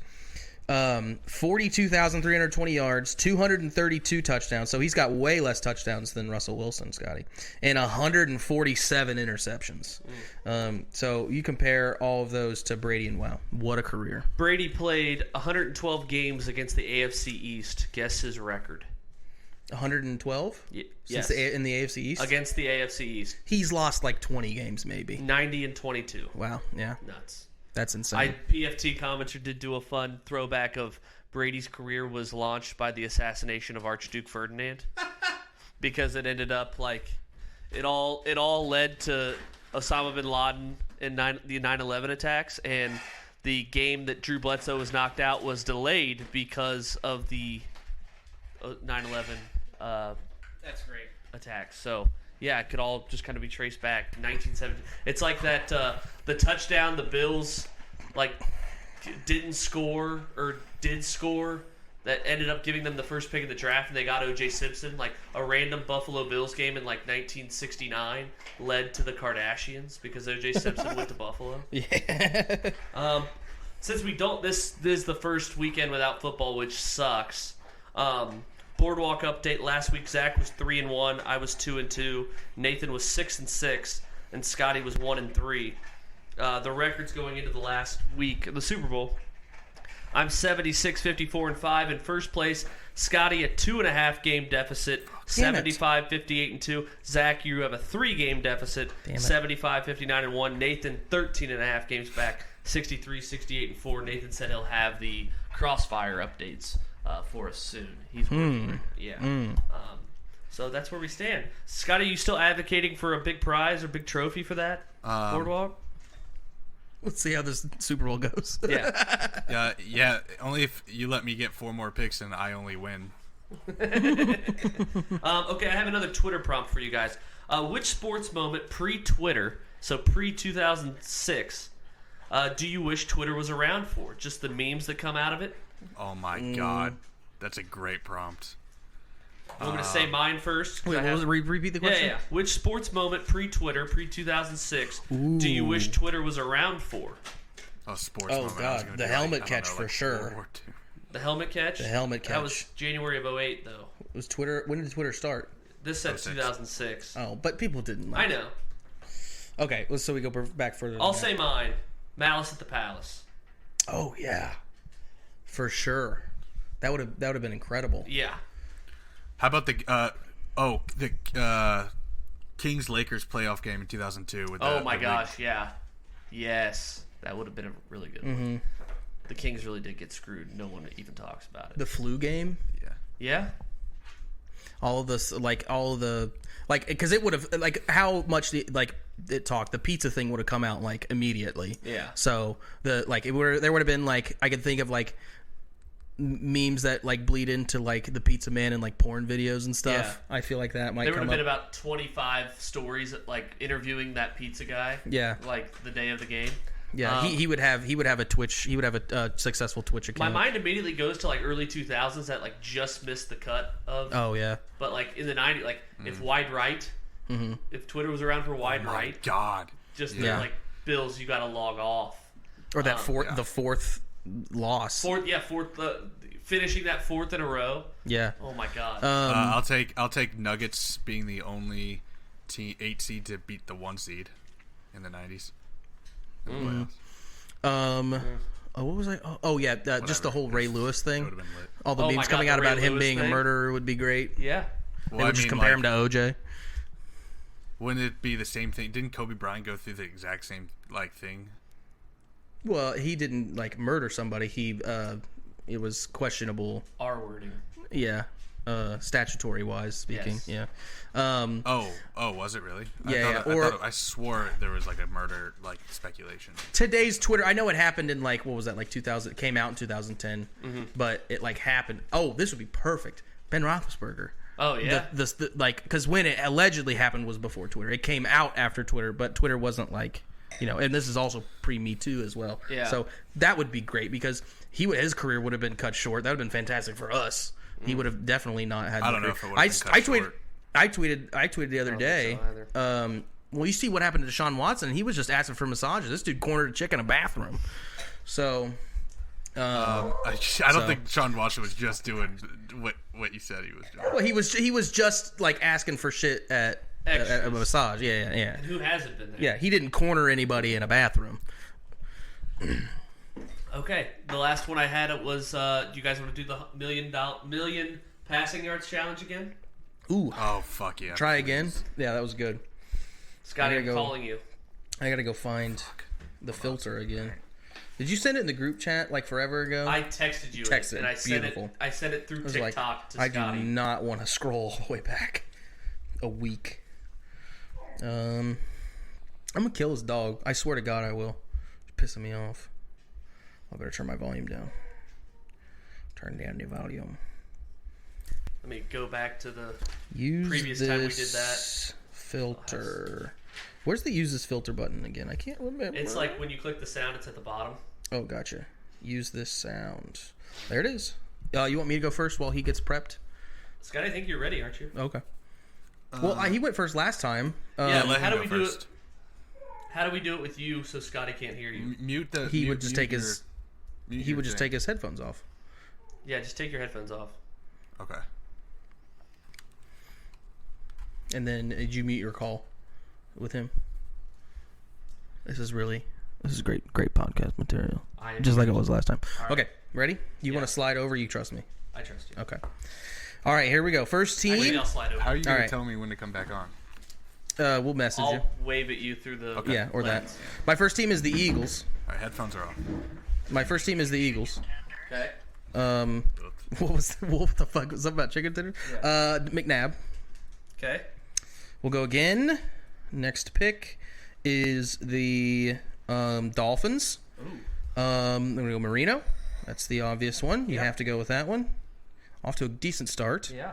42,320 yards, 232 touchdowns. So he's got way less touchdowns than Russell Wilson, Scotty, and 147 interceptions. So you compare all of those to Brady, and wow, what a career! Brady played 112 games against the AFC East. Guess his record. 112? Yes. In the AFC East? Against the AFC East. He's lost like 20 games, maybe. 90 and 22. Wow, yeah. Nuts. That's insane. PFT commenter did do a fun throwback of Brady's career was launched by the assassination of Archduke Ferdinand, because it ended up like it all led to Osama bin Laden and the 9/11 attacks, and the game that Drew Bledsoe was knocked out was delayed because of the 9/11 That's great. attacks. So yeah, it could all just kind of be traced back 1970. It's like that the touchdown the Bills didn't score or did score that ended up giving them the first pick in the draft, and they got O.J. Simpson. Like a random Buffalo Bills game in 1969 led to the Kardashians because O.J. Simpson went to Buffalo. Yeah. Since we don't, this is the first weekend without football, which sucks. Boardwalk update: last week Zach was 3-1, I was 2-2, Nathan was 6-6, and Scotty was 1-3. The records going into the last week of the Super Bowl: I'm 76, 54-5 in first place. Scotty a 2.5 game deficit, 75, 58-2. Zach, you have a 3 game deficit, 75, 59-1. Nathan 13.5 games back, 63, 68-4. Nathan said he'll have the Crossfire updates for us soon. He's working. Yeah. So that's where we stand. Scotty, you still advocating for a big prize or big trophy for that Boardwalk? Let's see how this Super Bowl goes. Yeah. Yeah. Only if you let me get 4 more picks and I only win. Okay, I have another Twitter prompt for you guys. Which sports moment pre-Twitter, so pre-2006, do you wish Twitter was around for? Just the memes that come out of it? Oh my god, that's a great prompt. I'm going to say mine first. Wait, repeat the question? Yeah. Which sports moment pre-Twitter, pre-2006, do you wish Twitter was around for? Oh, sports Oh moment. god, the helmet catch for sure. World War II. The helmet catch? The helmet catch. That was January of 08, though. Was Twitter? When did Twitter start? This said 06. 2006. Oh, but people didn't. I know. Okay, so we go back further. I'll say mine. Malice at the Palace. Oh yeah, for sure. That would have been incredible. Yeah. How about the Kings Lakers playoff game in 2002? With Oh my gosh, yeah. Yes, that would have been a really good one. The Kings really did get screwed. No one even talks about it. The flu game. Yeah. All of this, because it would have how much it talked. The pizza thing would have come out immediately. Yeah. So there would have been I could think of memes that bleed into the pizza man and porn videos and stuff. Yeah. I feel like that might There come would have been up. about 25 stories interviewing that pizza guy. Yeah. The day of the game. Yeah, he would have a Twitch. He would have a successful Twitch account. My mind immediately goes to like early 2000s that like just missed the cut of. Oh yeah. But like in the 90s, like if wide right, if Twitter was around for wide right, God, just like Bills, you got to log off. Or that the fourth loss. Finishing that fourth in a row. Yeah. Oh my God. I'll take Nuggets being the only 8 seed to beat the 1 seed in the 90s. What was I? Oh yeah, just the whole Ray Lewis thing. Would've been lit. All the memes coming out about him being a murderer would be great. Yeah. They would just compare him to OJ. Wouldn't it be the same thing? Didn't Kobe Bryant go through the exact same thing? Well, he didn't murder somebody. He it was questionable. R wording. Yeah. Statutory wise speaking, yes. Was it really? I swore there was like a murder speculation. Today's Twitter, I know it happened in what was that 2000? It came out in 2010, but it happened. Oh, this would be perfect. Ben Roethlisberger. Oh yeah. Because when it allegedly happened was before Twitter. It came out after Twitter, but Twitter wasn't and this is also pre Me Too as well. Yeah. So that would be great because his career would have been cut short. That would have been fantastic for us. He would have definitely not had. I don't know if it would have been cut short. I tweeted the other day. Well, you see what happened to Deshaun Watson. He was just asking for massages. This dude cornered a chick in a bathroom. So, I don't think Deshaun Watson was just doing what you said he was doing. Well, he was just asking for shit at a massage. Yeah. And who hasn't been there? Yeah, he didn't corner anybody in a bathroom. Okay, the last one I had was. Do you guys want to do the million passing yards challenge again? Ooh. Oh fuck yeah! Try again. Yeah, that was good. Scotty, I'm calling you. I gotta go find the filter again. Did you send it in the group chat forever ago? I texted you it, and I beautiful. sent it through TikTok to I Scotty. do not want to scroll all the way back a week. I'm gonna kill his dog. I swear to God, I will. It's pissing me off. I better turn my volume down. Turn down the volume. Let me go back to the use previous time we did that. Filter. Where's the use this filter button again? I can't remember. It's when you click the sound, it's at the bottom. Oh, gotcha. Use this sound. There it is. You want me to go first while he gets prepped? Scott, I think you're ready, aren't you? Okay. Well, he went first last time. How do we do it? How do we do it with you so Scotty can't hear you? He would just take his headphones off. Yeah, just take your headphones off. Okay. And then did you mute your call with him? This is great podcast material. Just like it was last time. Right. Okay, ready? You want to slide over? You trust me? I trust you. Okay. All right, here we go. First team. I'll slide over. How are you going to tell me when to come back on? We'll message you. I'll wave at you through the or lens. That. My first team is the Eagles. All right, headphones are off. My first team is the Eagles. Okay. What the fuck was that about chicken dinner? Yeah. McNabb. Okay. We'll go again. Next pick is the Dolphins. Ooh. I'm gonna go Marino. That's the obvious one. You have to go with that one. Off to a decent start. Yeah.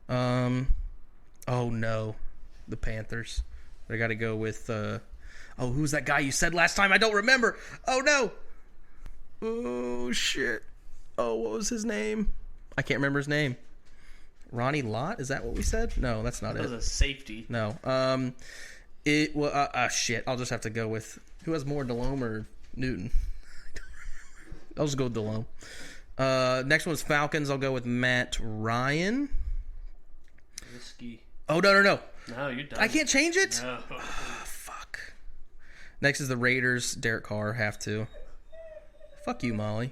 Oh no, the Panthers. I got to go with. Who's that guy you said last time? I don't remember. Oh no. Oh shit. Oh, what was his name? I can't remember his name. Ronnie Lott? Is that what we said? No, that's not it. That was a safety. No. Shit. I'll just have to go with who has more, Delhomme or Newton? I'll just go with Delhomme. Next one's Falcons. I'll go with Matt Ryan. Risky. Oh, no. No, you're done. I can't change it? No. Fuck. Next is the Raiders. Derek Carr. Have to. Fuck you, Molly.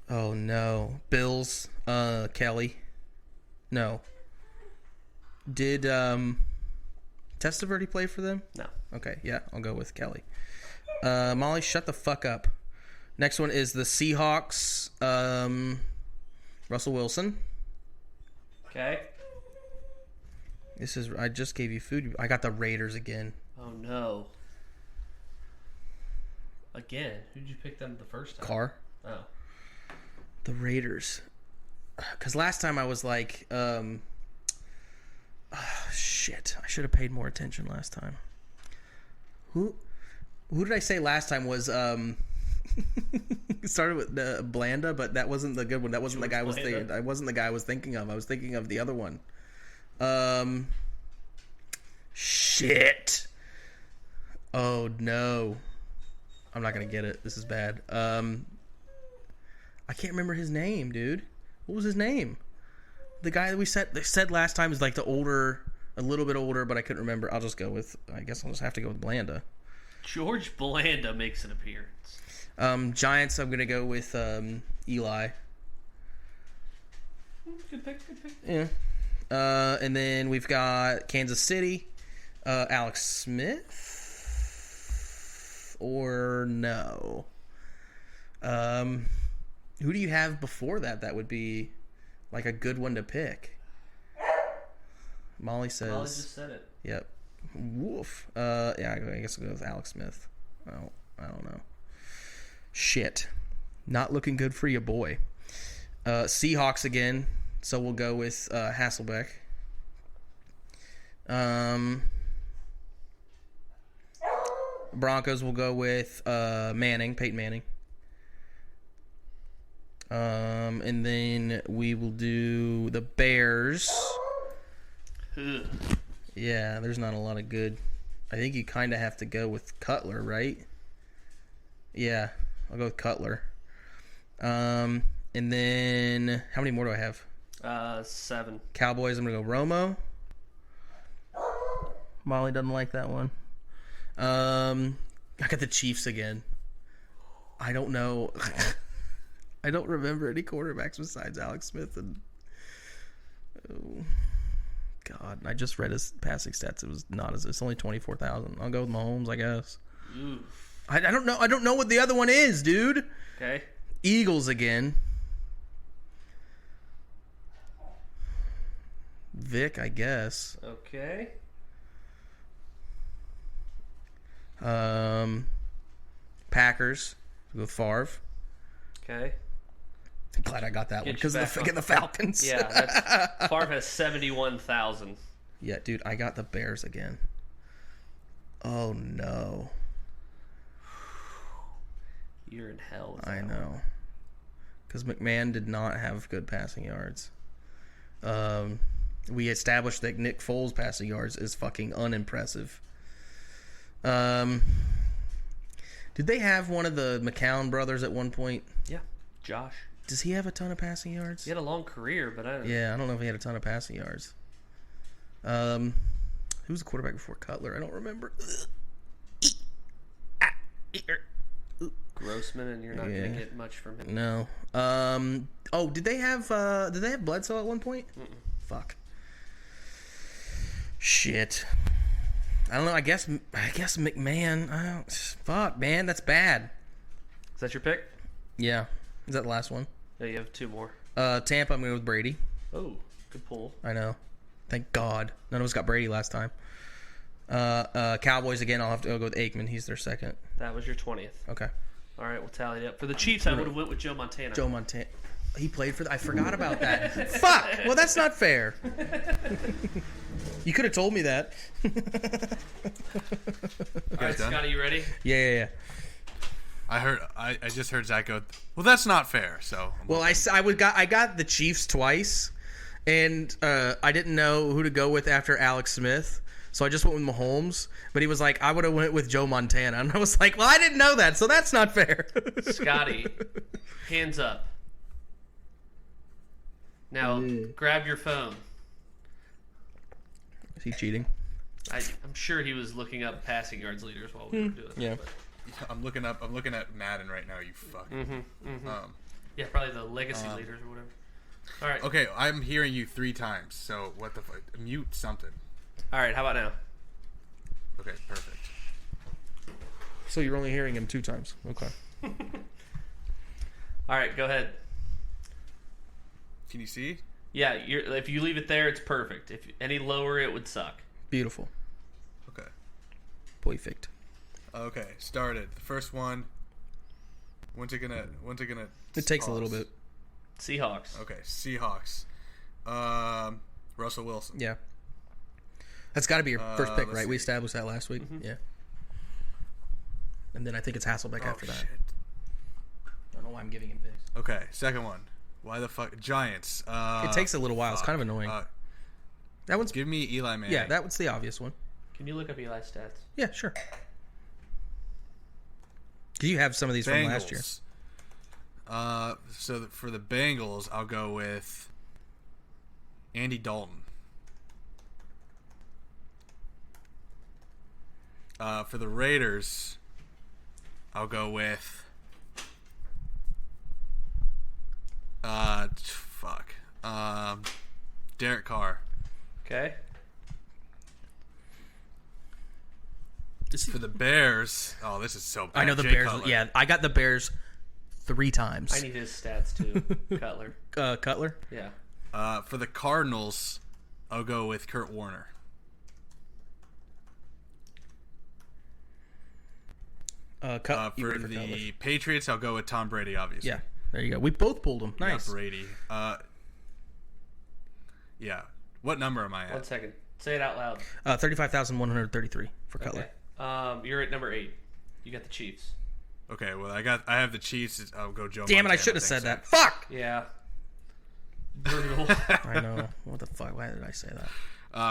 Oh, no. Bills. Kelly. No. Did Testaverde play for them? No. Okay, yeah, I'll go with Kelly. Molly, shut the fuck up. Next one is the Seahawks. Russell Wilson. Okay. I just gave you food. I got the Raiders again. Oh no. Again? Who did you pick them the first time? Carr. Oh. The Raiders. Because last time I was like, shit. I should have paid more attention last time. Who Who did I say last time was it started with Blanda, but that wasn't the good one. That wasn't the guy I was thinking. I wasn't the guy I was thinking of. I was thinking of the other one. Shit. Oh no. I'm not gonna get it. This is bad. I can't remember his name, dude. What was his name? The guy that we said last time is like the older, a little bit older, but I couldn't remember. I'll just go with. I guess I'll just have to go with Blanda. George Blanda makes an appearance. Giants. I'm gonna go with Eli. Good pick. Good pick. Yeah. And then we've got Kansas City. Alex Smith. Or no. Who do you have before that? That would be like a good one to pick. Molly says. Molly just said it. Yep. Woof. Yeah, I guess I'll go with Alex Smith. I don't know. Shit. Not looking good for your boy. Seahawks again. So we'll go with Hasselbeck. Broncos will go with Peyton Manning. And then we will do the Bears. Ugh. Yeah, there's not a lot of good. I think you kind of have to go with Cutler, right? Yeah, I'll go with Cutler. And then how many more do I have? 7. Cowboys, I'm going to go Romo. Molly doesn't like that one. I got the Chiefs again. I don't know. I don't remember any quarterbacks besides Alex Smith. And oh, God, I just read his passing stats. It's only 24,000. I'll go with Mahomes, I guess. Oof. I don't know. I don't know what the other one is, dude. Okay. Eagles again. Vic, I guess. Okay. Packers. We'll go with Favre. Okay. I'm glad I got that one because of the Falcons. Yeah, Favre has 71,000. Yeah, dude, I got the Bears again. Oh no. You're in hell. I know. Because McMahon did not have good passing yards. We established that Nick Foles' passing yards is fucking unimpressive. Did they have one of the McCown brothers at one point? Yeah, Josh. Does he have a ton of passing yards? He had a long career, but I don't know. Yeah, I don't know if he had a ton of passing yards. Who was the quarterback before Cutler? I don't remember. Grossman, and you're not going to get much from him. No. Did they have Bledsoe at one point? Mm-mm. Fuck. Shit. I don't know. I guess McMahon. Fuck, man, that's bad. Is that your pick? Yeah. Is that the last one? No, you have 2 more. Tampa. I'm going with Brady. Oh, good pull. I know. Thank God. None of us got Brady last time. Cowboys again. I'll have to go with Aikman. He's their second. That was your 20th. Okay. All right, we'll tally it up. For the Chiefs, I would have went with Joe Montana. Joe Montana. He played for. I forgot about that. Fuck. Well, that's not fair. You could have told me that. All right, Scotty, you ready? Yeah. I just heard Zach go, well, that's not fair. So I got the Chiefs twice, and I didn't know who to go with after Alex Smith, so I just went with Mahomes. But he was like, I would have went with Joe Montana, and I was like, well, I didn't know that, so that's not fair. Scotty, hands up. Now grab your phone. Is he cheating? I'm sure he was looking up passing yards leaders while we were doing Yeah. this. But. I'm looking at Madden right now. You fuck. Yeah, probably the legacy leaders or whatever. All right. Okay, I'm hearing you 3 times. So what the fuck? Mute something. All right. How about now? Okay, perfect. So you're only hearing him 2 times. Okay. All right. Go ahead. Can you see? Yeah. If you leave it there, it's perfect. If any lower, it would suck. Beautiful. Okay. Perfect. Okay, started. The first one. When's it gonna? It takes pause? a little bit. Seahawks. Okay, Seahawks. Russell Wilson. Yeah. That's got to be your first pick, let's right? We see. established that last week. Mm-hmm. Yeah. And then I think it's Hasselbeck after that. Shit. I don't know why I'm giving him picks. Okay, second one. Why the fuck? Giants. It takes a little while. It's kind of annoying. That one's... Give me Eli Manning. Yeah, that one's the obvious one. Can you look up Eli's stats? Yeah, sure. Because you have some of these from last year. So for the Bengals, I'll go with Andy Dalton. For the Raiders, I'll go with Derek Carr. Okay. For the Bears, this is so bad. I know the Jay Bears. Cutler. Yeah, I got the Bears 3 times. I need his stats too. Cutler. Cutler? Yeah. For the Cardinals, I'll go with Kurt Warner. For the Patriots, I'll go with Tom Brady, obviously. Yeah, there you go. We both pulled them. Nice. Yeah, Brady. Yeah. What number am I at? 1 second. Say it out loud. 35,133 for Cutler. Okay. You're at number 8. You got the Chiefs. Okay, well, I have the Chiefs. I'll go Joe Damn Montana, it, I should have said so. that. Fuck! Yeah. Brutal. I know. What the fuck? Why did I say that?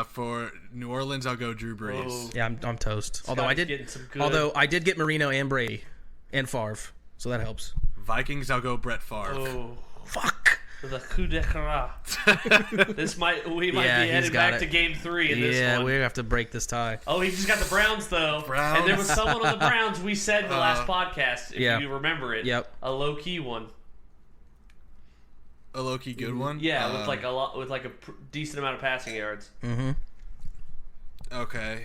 For New Orleans, I'll go Drew Brees. Whoa. Yeah, I'm toast. Although I did get Marino and Brady and Favre, so that helps. Vikings, I'll go Brett Favre. Oh. Fuck! The coup de grace. We might be headed back to game 3 in this one. Yeah, we have to break this tie. Oh, he just got the Browns, though. And there was someone on the Browns we said in the last podcast, if you remember it. Yep. A low-key one. A low-key good one? Yeah, with a decent amount of passing yards. Mm-hmm. Okay.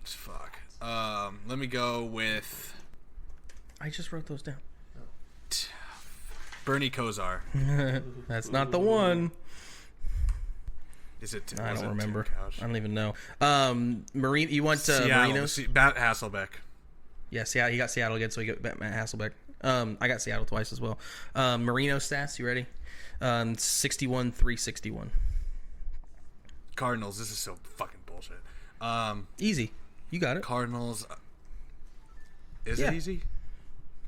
Fuck. Let me go with... I just wrote those down. Bernie Kosar. That's not the one. Is it? I don't remember. I don't even know. Marino, you want Marino? Matt Hasselbeck. Yeah, Seattle. He got Seattle again, so he got Matt Hasselbeck. I got Seattle twice as well. Marino stats. You ready? 61-361. Cardinals. This is so fucking bullshit. Easy. You got it. Cardinals. Is it easy?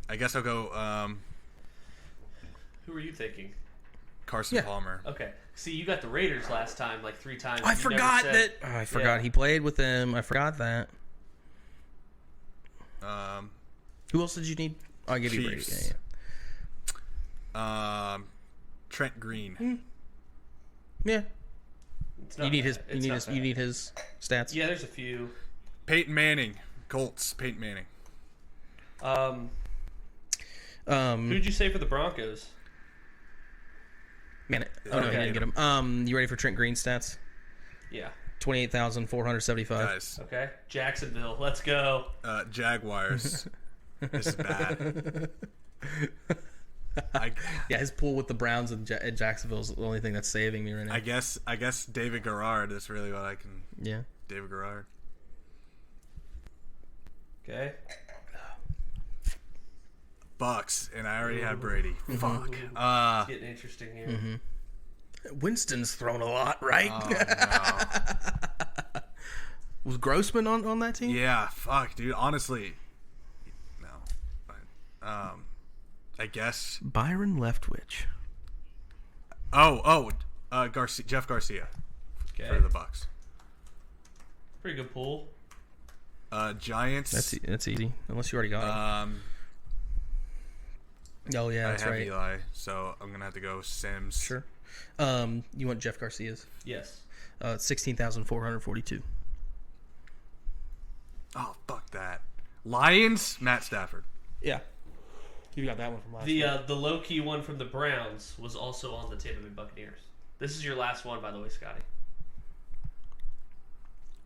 I guess I'll go. Who were you thinking? Carson Palmer. Okay. See, you got the Raiders last time, 3 times. I forgot that. I forgot he played with them. I forgot that. Who else did you need? I'll give you Brady. Yeah. Trent Green. Yeah. You need his. You need his stats. Yeah, there's a few. Peyton Manning. Colts. Peyton Manning. Who'd you say for the Broncos? Man, no, he didn't get him. You ready for Trent Green stats? Yeah. 28,475. Nice. Okay. Jacksonville. Let's go. Jaguars. This is bad. Yeah, his pool with the Browns and Jacksonville is the only thing that's saving me right now. I guess David Garrard is really what I can. Yeah. David Garrard. Okay. Bucks, and I already had Brady. Fuck. It's getting interesting here. Mm-hmm. Winston's thrown a lot, right? Oh, no. Was Grossman on that team? Yeah, fuck, dude. Honestly, no. But, I guess Byron Leftwich. Jeff Garcia Okay. for the Bucks. Pretty good pool. Giants. That's easy, unless you already got him. Oh yeah, that's I have right. Eli, so I'm gonna have to go Sims. Sure. You want Jeff Garcia's? Yes. 16,442. Oh fuck that. Lions. Matt Stafford. Yeah. You got that one from last week. The low key one from the Browns was also on the Tampa Bay Buccaneers. This is your last one, by the way, Scotty.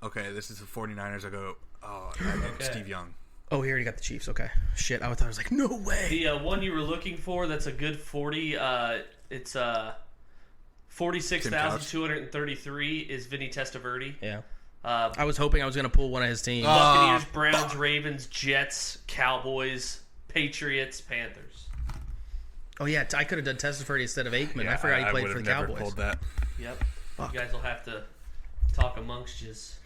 Okay, this is the 49ers. I go. Okay. Steve Young. Oh, he already got the Chiefs. Okay. Shit, I thought I was like, no way. The one you were looking for that's a good 40, it's 46,233 is Vinny Testaverde. Yeah. I was hoping I was going to pull one of his teams. Buccaneers, Browns, Ravens, Jets, Cowboys, Patriots, Panthers. Oh, yeah, I could have done Testaverde instead of Aikman. I forgot he played for the Cowboys. Pulled that. Yep. Fuck. You guys will have to talk amongst yous.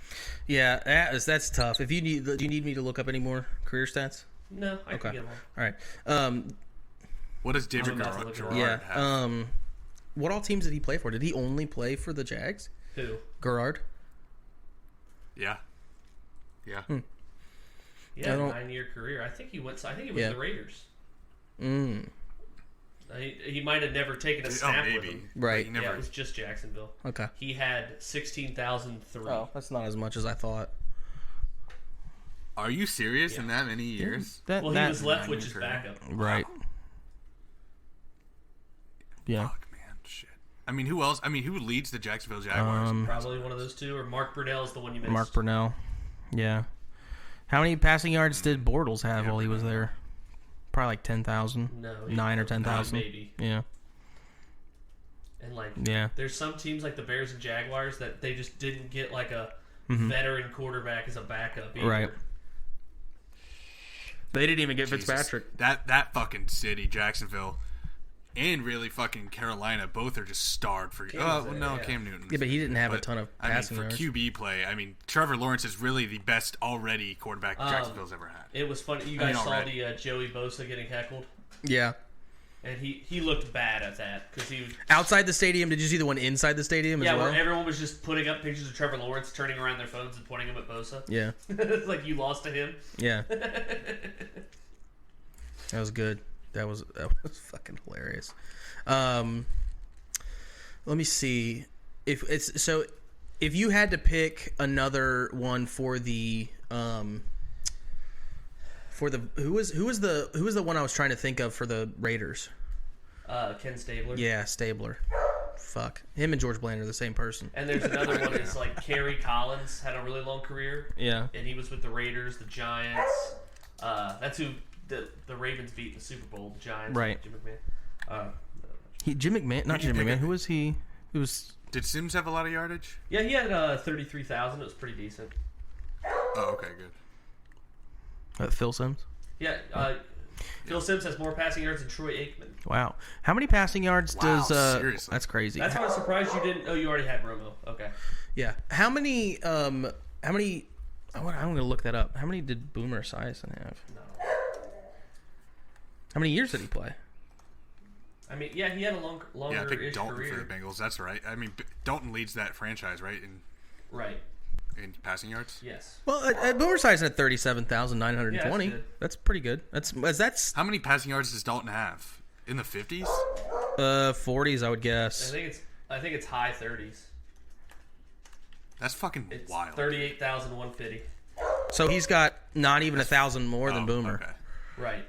Yeah, that's tough. If you need, do you need me to look up any more career stats? No, I can get them all right. What does David Gerard have? What all teams did he play for? Did he only play for the Jags? Who? Gerard. Yeah. Yeah, 9-year career. I think he went. I think it was the Raiders. He might have never taken a snap with him. Right. Yeah, it was just Jacksonville. Okay. He had 16,003. Oh, that's not as much as I thought. Are you serious? In that many years? He was Leftwich's backup. Right. Yeah. Fuck, man. Shit. I mean, who else? I mean, who leads the Jacksonville Jaguars? Probably one of those two, or Mark Brunell is the one you missed. Mark Brunell. Yeah. How many passing yards did Bortles have while he was there? Probably like 10,000. No. 9 or 10,000. Maybe. Yeah. And yeah. There's some teams like the Bears and Jaguars that they just didn't get like a veteran quarterback as a backup either. Right. They didn't even get Fitzpatrick. That fucking city, Jacksonville, and really fucking Carolina, both are just starved for. Cam Newton. Yeah, but he didn't have a ton of passing yards. For QB play, I mean, Trevor Lawrence is really the best already quarterback Jacksonville's ever had. It was funny. You guys saw the Joey Bosa getting heckled. Yeah. And he looked bad at that because he was outside the stadium. Did you see the one inside the stadium as well? Yeah, where everyone was just putting up pictures of Trevor Lawrence, turning around their phones and pointing them at Bosa. Yeah, it's like you lost to him. Yeah, that was good. That was fucking hilarious. Let me see if you had to pick another one for the who was the one I was trying to think of for the Raiders? Ken Stabler. Yeah, Stabler. Fuck. Him and George Bland are the same person. And there's another one that's like Kerry Collins had a really long career. Yeah. And he was with the Raiders, the Giants. That's who the Ravens beat in the Super Bowl, the Giants. Right. Jim McMahon. Jim McMahon, not Jim McMahon. Who was he? Who was? Did Sims have a lot of yardage? Yeah, he had 33,000. It was pretty decent. Oh, okay, good. Phil Sims? Yeah, Phil Sims has more passing yards than Troy Aikman. Wow. How many passing yards does... seriously? That's crazy. That's why I'm surprised you didn't... Oh, you already had Romo. Okay. Yeah. How many... I'm going to look that up. How many did Boomer Esiason have? No. How many years did he play? I mean, yeah, he had a longer I picked Dalton career. for the Bengals. That's right. I mean, Dalton leads that franchise, right? Right. In passing yards? Yes. Well, Boomer Esiason at 37,920. Yeah, that's pretty good. That's How many passing yards does Dalton have? In the 50s? 40s, I would guess. I think it's high 30s. That's fucking wild. 38,150. So he's got not even 1,000 more than Boomer. Okay. Right.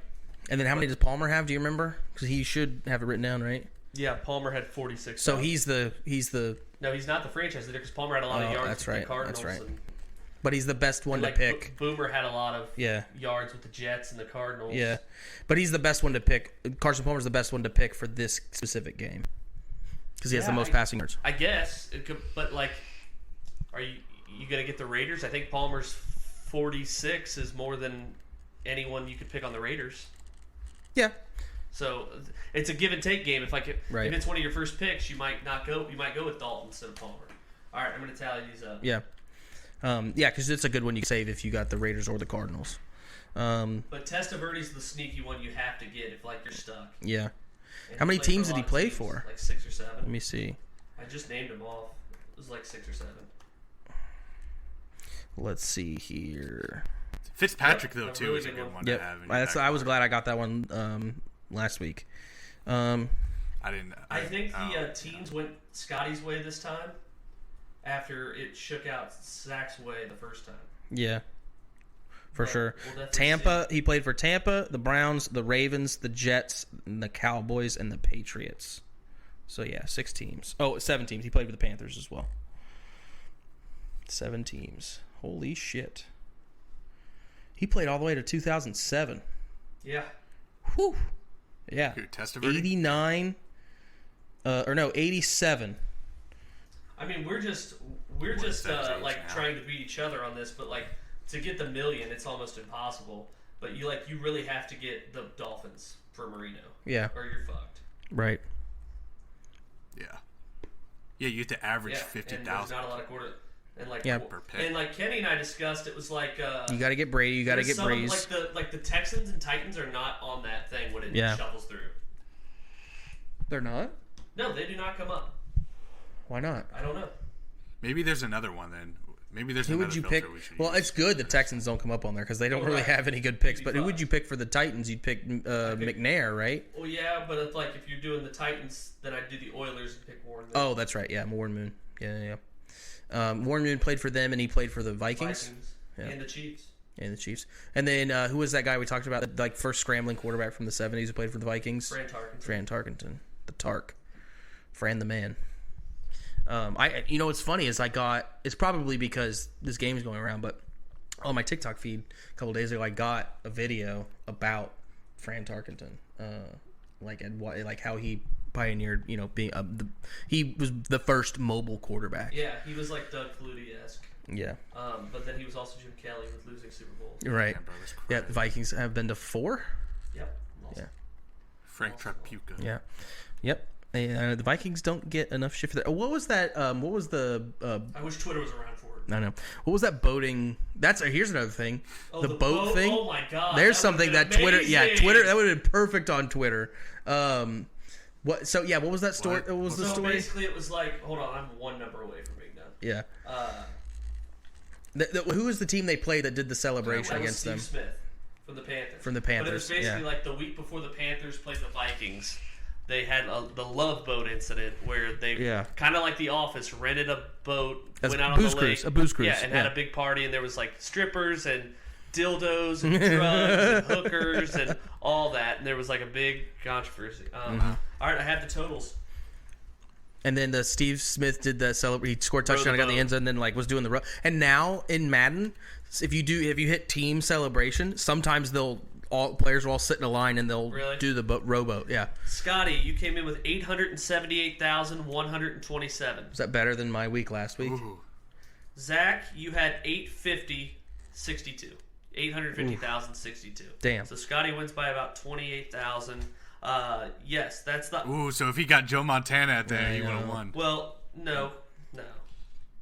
And then how many does Palmer have? Do you remember? Because he should have it written down, right? Yeah, Palmer had 46. So he's the. No, he's not the franchise leader because Palmer had a lot of yards that's with right. the Cardinals. That's right. And, but he's the best one to pick. Boomer had a lot of yards with the Jets and the Cardinals. Yeah, but he's the best one to pick. Carson Palmer's the best one to pick for this specific game because he has the most passing yards. I guess it could, but like, are you gonna get the Raiders? I think Palmer's 46 is more than anyone you could pick on the Raiders. Yeah. So it's a give and take game. If Right. if it's one of your first picks, you might not go. You might go with Dalton instead of Palmer. All right, I'm going to tally these up. Yeah. Yeah, because it's a good one you can save if you got the Raiders or the Cardinals. But Testaverde's the sneaky one you have to get if you're stuck. Yeah. And how many played teams did he play for? Like 6 or 7. Let me see. I just named them off. It was like 6 or 7. Let's see here. Fitzpatrick though too is a good one to have. I was glad I got that one last week. I didn't. I think the teams went Scotty's way this time after it shook out Zach's way the first time. Yeah, for sure. We'll Tampa, he played for Tampa, the Browns, the Ravens, the Jets, and the Cowboys, and the Patriots. So yeah, 6 teams. Oh, 7 teams. He played with the Panthers as well. 7 teams. Holy shit. He played all the way to 2007. Yeah. Whew. Yeah. 89. 87. I mean, we're just trying to beat each other on this, but like to get the million, it's almost impossible. But you really have to get the Dolphins for Marino. Yeah. Or you're fucked. Right. Yeah. Yeah, you have to average 50,000. There's not a lot of And like, Yeah. and like Kenny and I discussed, it was like You got to get Brady. You got to get Breeze. Like the Texans and Titans are not on that thing when it shuffles through. They're not? No, they do not come up. Why not? I don't know. Maybe there's another one then. Maybe there's who another would you filter pick? we should Well, use. it's good the Texans don't come up on there because they don't really have any good picks. But who would you pick for the Titans? You'd pick McNair, right? Well, yeah, but if you're doing the Titans, then I'd do the Oilers and pick Warren Moon. Oh, that's right. Yeah, Warren Moon. Yeah. Warren Moon played for them, and he played for the Vikings. And the Chiefs. And the Chiefs. And then who was that guy we talked about? The first scrambling quarterback from the 70s who played for the Vikings? Fran Tarkenton. The Tark. Fran the man. What's funny is it's probably because this game's going around, but on my TikTok feed a couple days ago, I got a video about Fran Tarkenton, like how he pioneered, being he was the first mobile quarterback. Yeah, he was like Doug Flutie-esque. Yeah. But then he was also Jim Kelly with losing Super Bowls. Right. Yeah, the Vikings have been to 4. Yep. Yeah. Frank Trapuka. Yeah. Yep. The Vikings don't get enough shit for that. What was that? What was the? I wish Twitter was around for it. I know. What was that boating? Here's another thing. Oh, the boat thing. Oh my god. There's something that Twitter. Yeah, Twitter. That would have been perfect on Twitter. What? So yeah. What was that story? What was the story? Basically, it was like, hold on, I'm one number away from being done. Yeah. Who was the team they played that did the celebration against Steve them? Smith from the Panthers. From the Panthers. But it was basically like the week before the Panthers played the Vikings. They had the Love Boat incident where they kind of like The Office rented a boat, went out on the lake, a booze cruise, and had a big party, and there was like strippers and dildos and drugs and hookers and all that, and there was like a big controversy. All right, I have the totals. And then Steve Smith did the celebration. He scored a touchdown, got in the end zone, and then was doing the and now in Madden, if you hit team celebration, sometimes players will all sit in a line and they'll do the rowboat. Yeah. Scotty, you came in with 878,127. Was that better than my week last week? Ooh. Zach, you had 850,62. 850,062. Damn. So Scotty wins by about 28,000. Yes, that's the. Ooh, so if he got Joe Montana at there, he would have won. Well, no.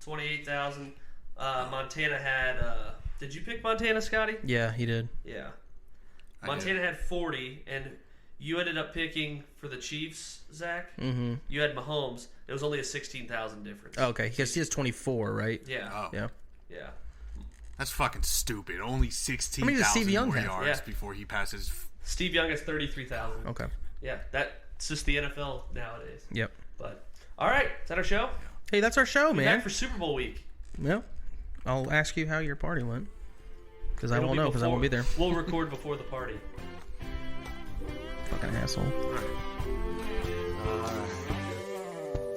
28,000. Montana had. Did you pick Montana, Scotty? Yeah, he did. Yeah. Montana had 40, and you ended up picking for the Chiefs, Zach. Mm-hmm. You had Mahomes. It was only a 16,000 difference. Oh, okay, because he has 24, right? Yeah. Oh. Yeah. Yeah. That's fucking stupid. Only 16,000 more yards before he passes. Steve Young has 33,000. Okay. Yeah, that's just the NFL nowadays. Yep. But all right, is that our show? Hey, that's our show, man. Back for Super Bowl week. Well, I'll ask you how your party went. Because I won't know because I won't be there. We'll record before the party. Fucking asshole.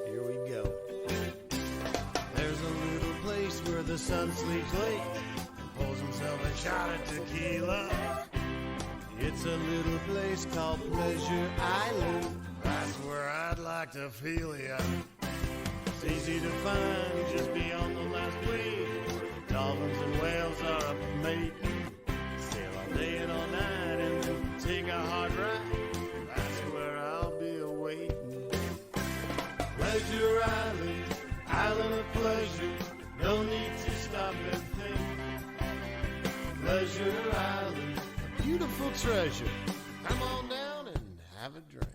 Here we go. There's a little place where the sun sleeps late and pulls himself a shot of tequila. It's a little place called Pleasure Island. That's where I'd like to feel ya. It's easy to find just beyond the last wave. Dolphins and whales are up mating. Sail all day and all night and take a hard ride. That's where I'll be awaiting. Pleasure Island, island of pleasure. No need to stop and think. Pleasure Island, a beautiful treasure. Come on down and have a drink.